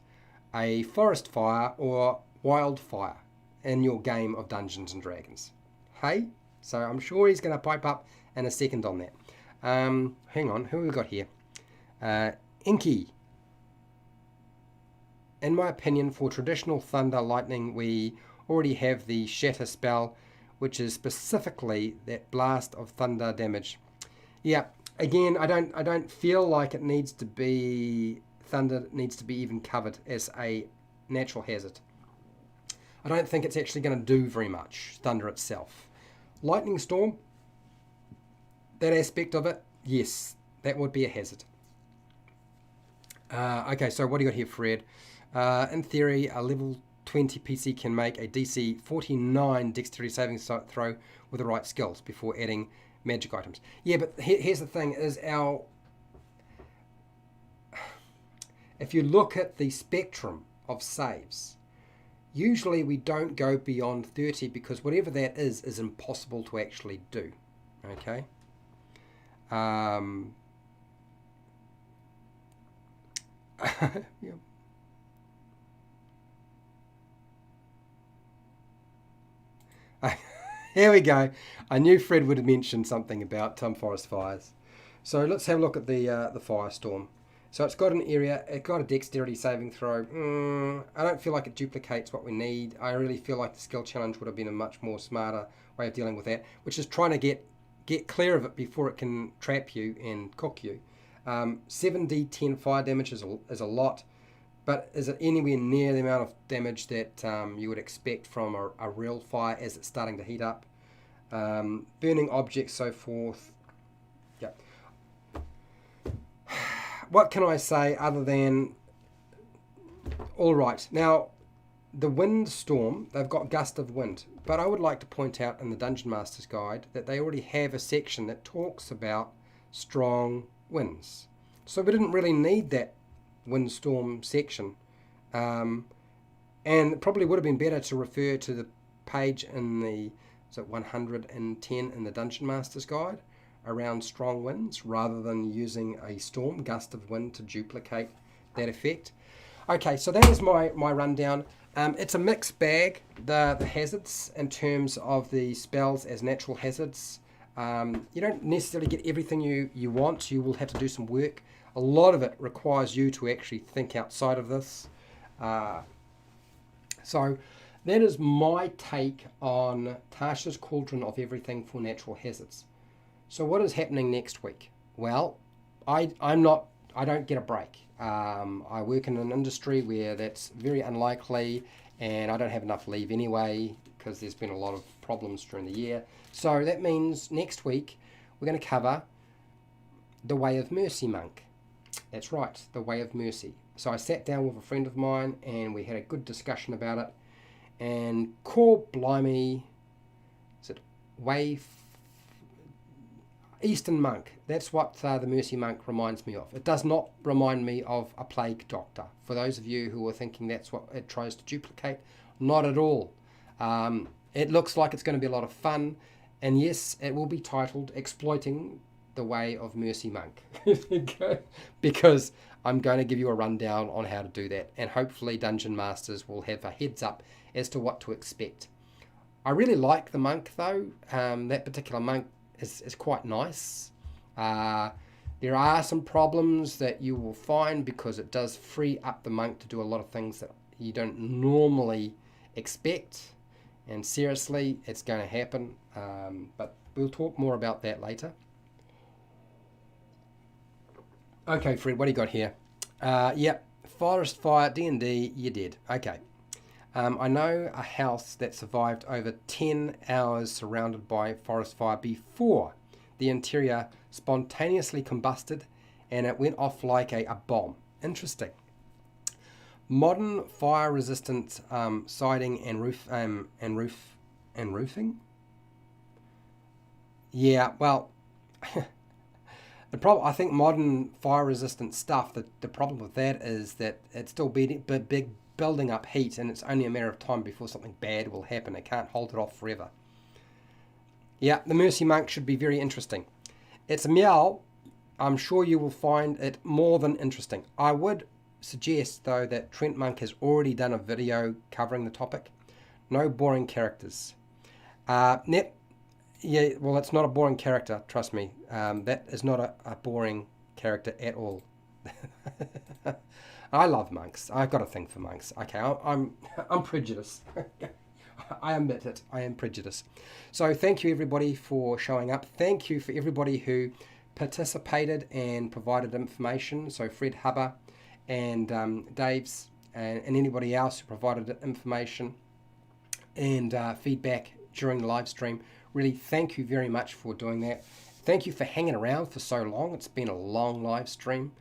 a forest fire or wildfire in your game of Dungeons and Dragons. Hey? So I'm sure he's going to pipe up in a second on that. Hang on, who have we got here? Inky. In my opinion, for traditional thunder lightning, we already have the shatter spell, which is specifically that blast of thunder damage. Yeah, again, I don't feel like it needs to be thunder needs to be even covered as a natural hazard. I don't think it's actually going to do very much, thunder itself. Lightning storm, that aspect of it, yes, that would be a hazard. Okay, so what do you got here, Fred? In theory, a level 20 PC can make a DC 49 dexterity saving throw with the right skills before adding magic items. Yeah, but here's the thing, is if you look at the spectrum of saves, usually we don't go beyond 30, because whatever that is impossible to actually do. Okay? Yeah. Here we go. I knew Fred would have mentioned something about forest fires. So let's have a look at the firestorm. So it's got an area, it's got a dexterity saving throw. I don't feel like it duplicates what we need. I really feel like the skill challenge would have been a much more smarter way of dealing with that, which is trying to get clear of it before it can trap you and cook you. 7d10 fire damage is a lot, but is it anywhere near the amount of damage that you would expect from a real fire as it's starting to heat up? Burning objects, so forth. Yeah. What can I say other than, all right, now the windstorm, they've got gust of wind, but I would like to point out in the Dungeon Master's Guide that they already have a section that talks about strong winds. So we didn't really need that windstorm section, and it probably would have been better to refer to the page in the, is it 110 in the Dungeon Master's Guide around strong winds, rather than using a storm gust of wind to duplicate that effect. Okay, so that is my rundown. It's a mixed bag, the hazards, in terms of the spells as natural hazards. You don't necessarily get everything you want. You will have to do some work. A lot of it requires you to actually think outside of this. So that is my take on Tasha's Cauldron of everything for natural hazards. So what is happening next week? Well, I don't get a break. I work in an industry where that's very unlikely, and I don't have enough leave anyway, because there's been a lot of problems during the year. So that means next week we're going to cover the Way of Mercy monk. That's right, the Way of Mercy. So I sat down with a friend of mine and we had a good discussion about it. And core blimey, is it Eastern monk. That's what the Mercy monk reminds me of. It does not remind me of a plague doctor. For those of you who are thinking that's what it tries to duplicate, not at all. It looks like it's going to be a lot of fun. And yes, it will be titled Exploiting the Way of Mercy Monk. Because I'm going to give you a rundown on how to do that. And hopefully Dungeon Masters will have a heads up as to what to expect. I really like the monk though. That particular monk is quite nice. There are some problems that you will find because it does free up the monk to do a lot of things that you don't normally expect. And seriously, it's going to happen. But we'll talk more about that later. Okay, Fred, what do you got here? Yep, forest fire, D&D, you did. Okay. I know a house that survived over 10 hours surrounded by forest fire before the interior spontaneously combusted and it went off like a bomb. Interesting. Modern fire-resistant siding and roofing. Yeah, well, I think modern fire-resistant stuff. The problem with that is that it's still building up heat, and it's only a matter of time before something bad will happen. It can't hold it off forever. Yeah, the Mercy Monk should be very interesting. It's a meow. I'm sure you will find it more than interesting. I would suggest, though, that Trent Monk has already done a video covering the topic. No boring characters. Yeah, well, it's not a boring character, trust me. That is not a boring character at all. I love monks. I've got a thing for monks. Okay, I'm prejudiced. I admit it. I am prejudiced. So thank you everybody for showing up. Thank you for everybody who participated and provided information. So Fred Hubber and Dave's and anybody else who provided information and feedback during the live stream. Really, thank you very much for doing that. Thank you for hanging around for so long. It's been a long live stream.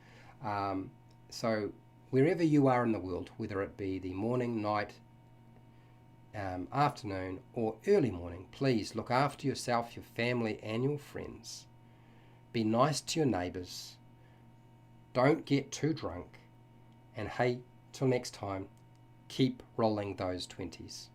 So wherever you are in the world, whether it be the morning, night, afternoon, or early morning, please look after yourself, your family, and your friends. Be nice to your neighbours. Don't get too drunk. And hey, till next time, keep rolling those 20s.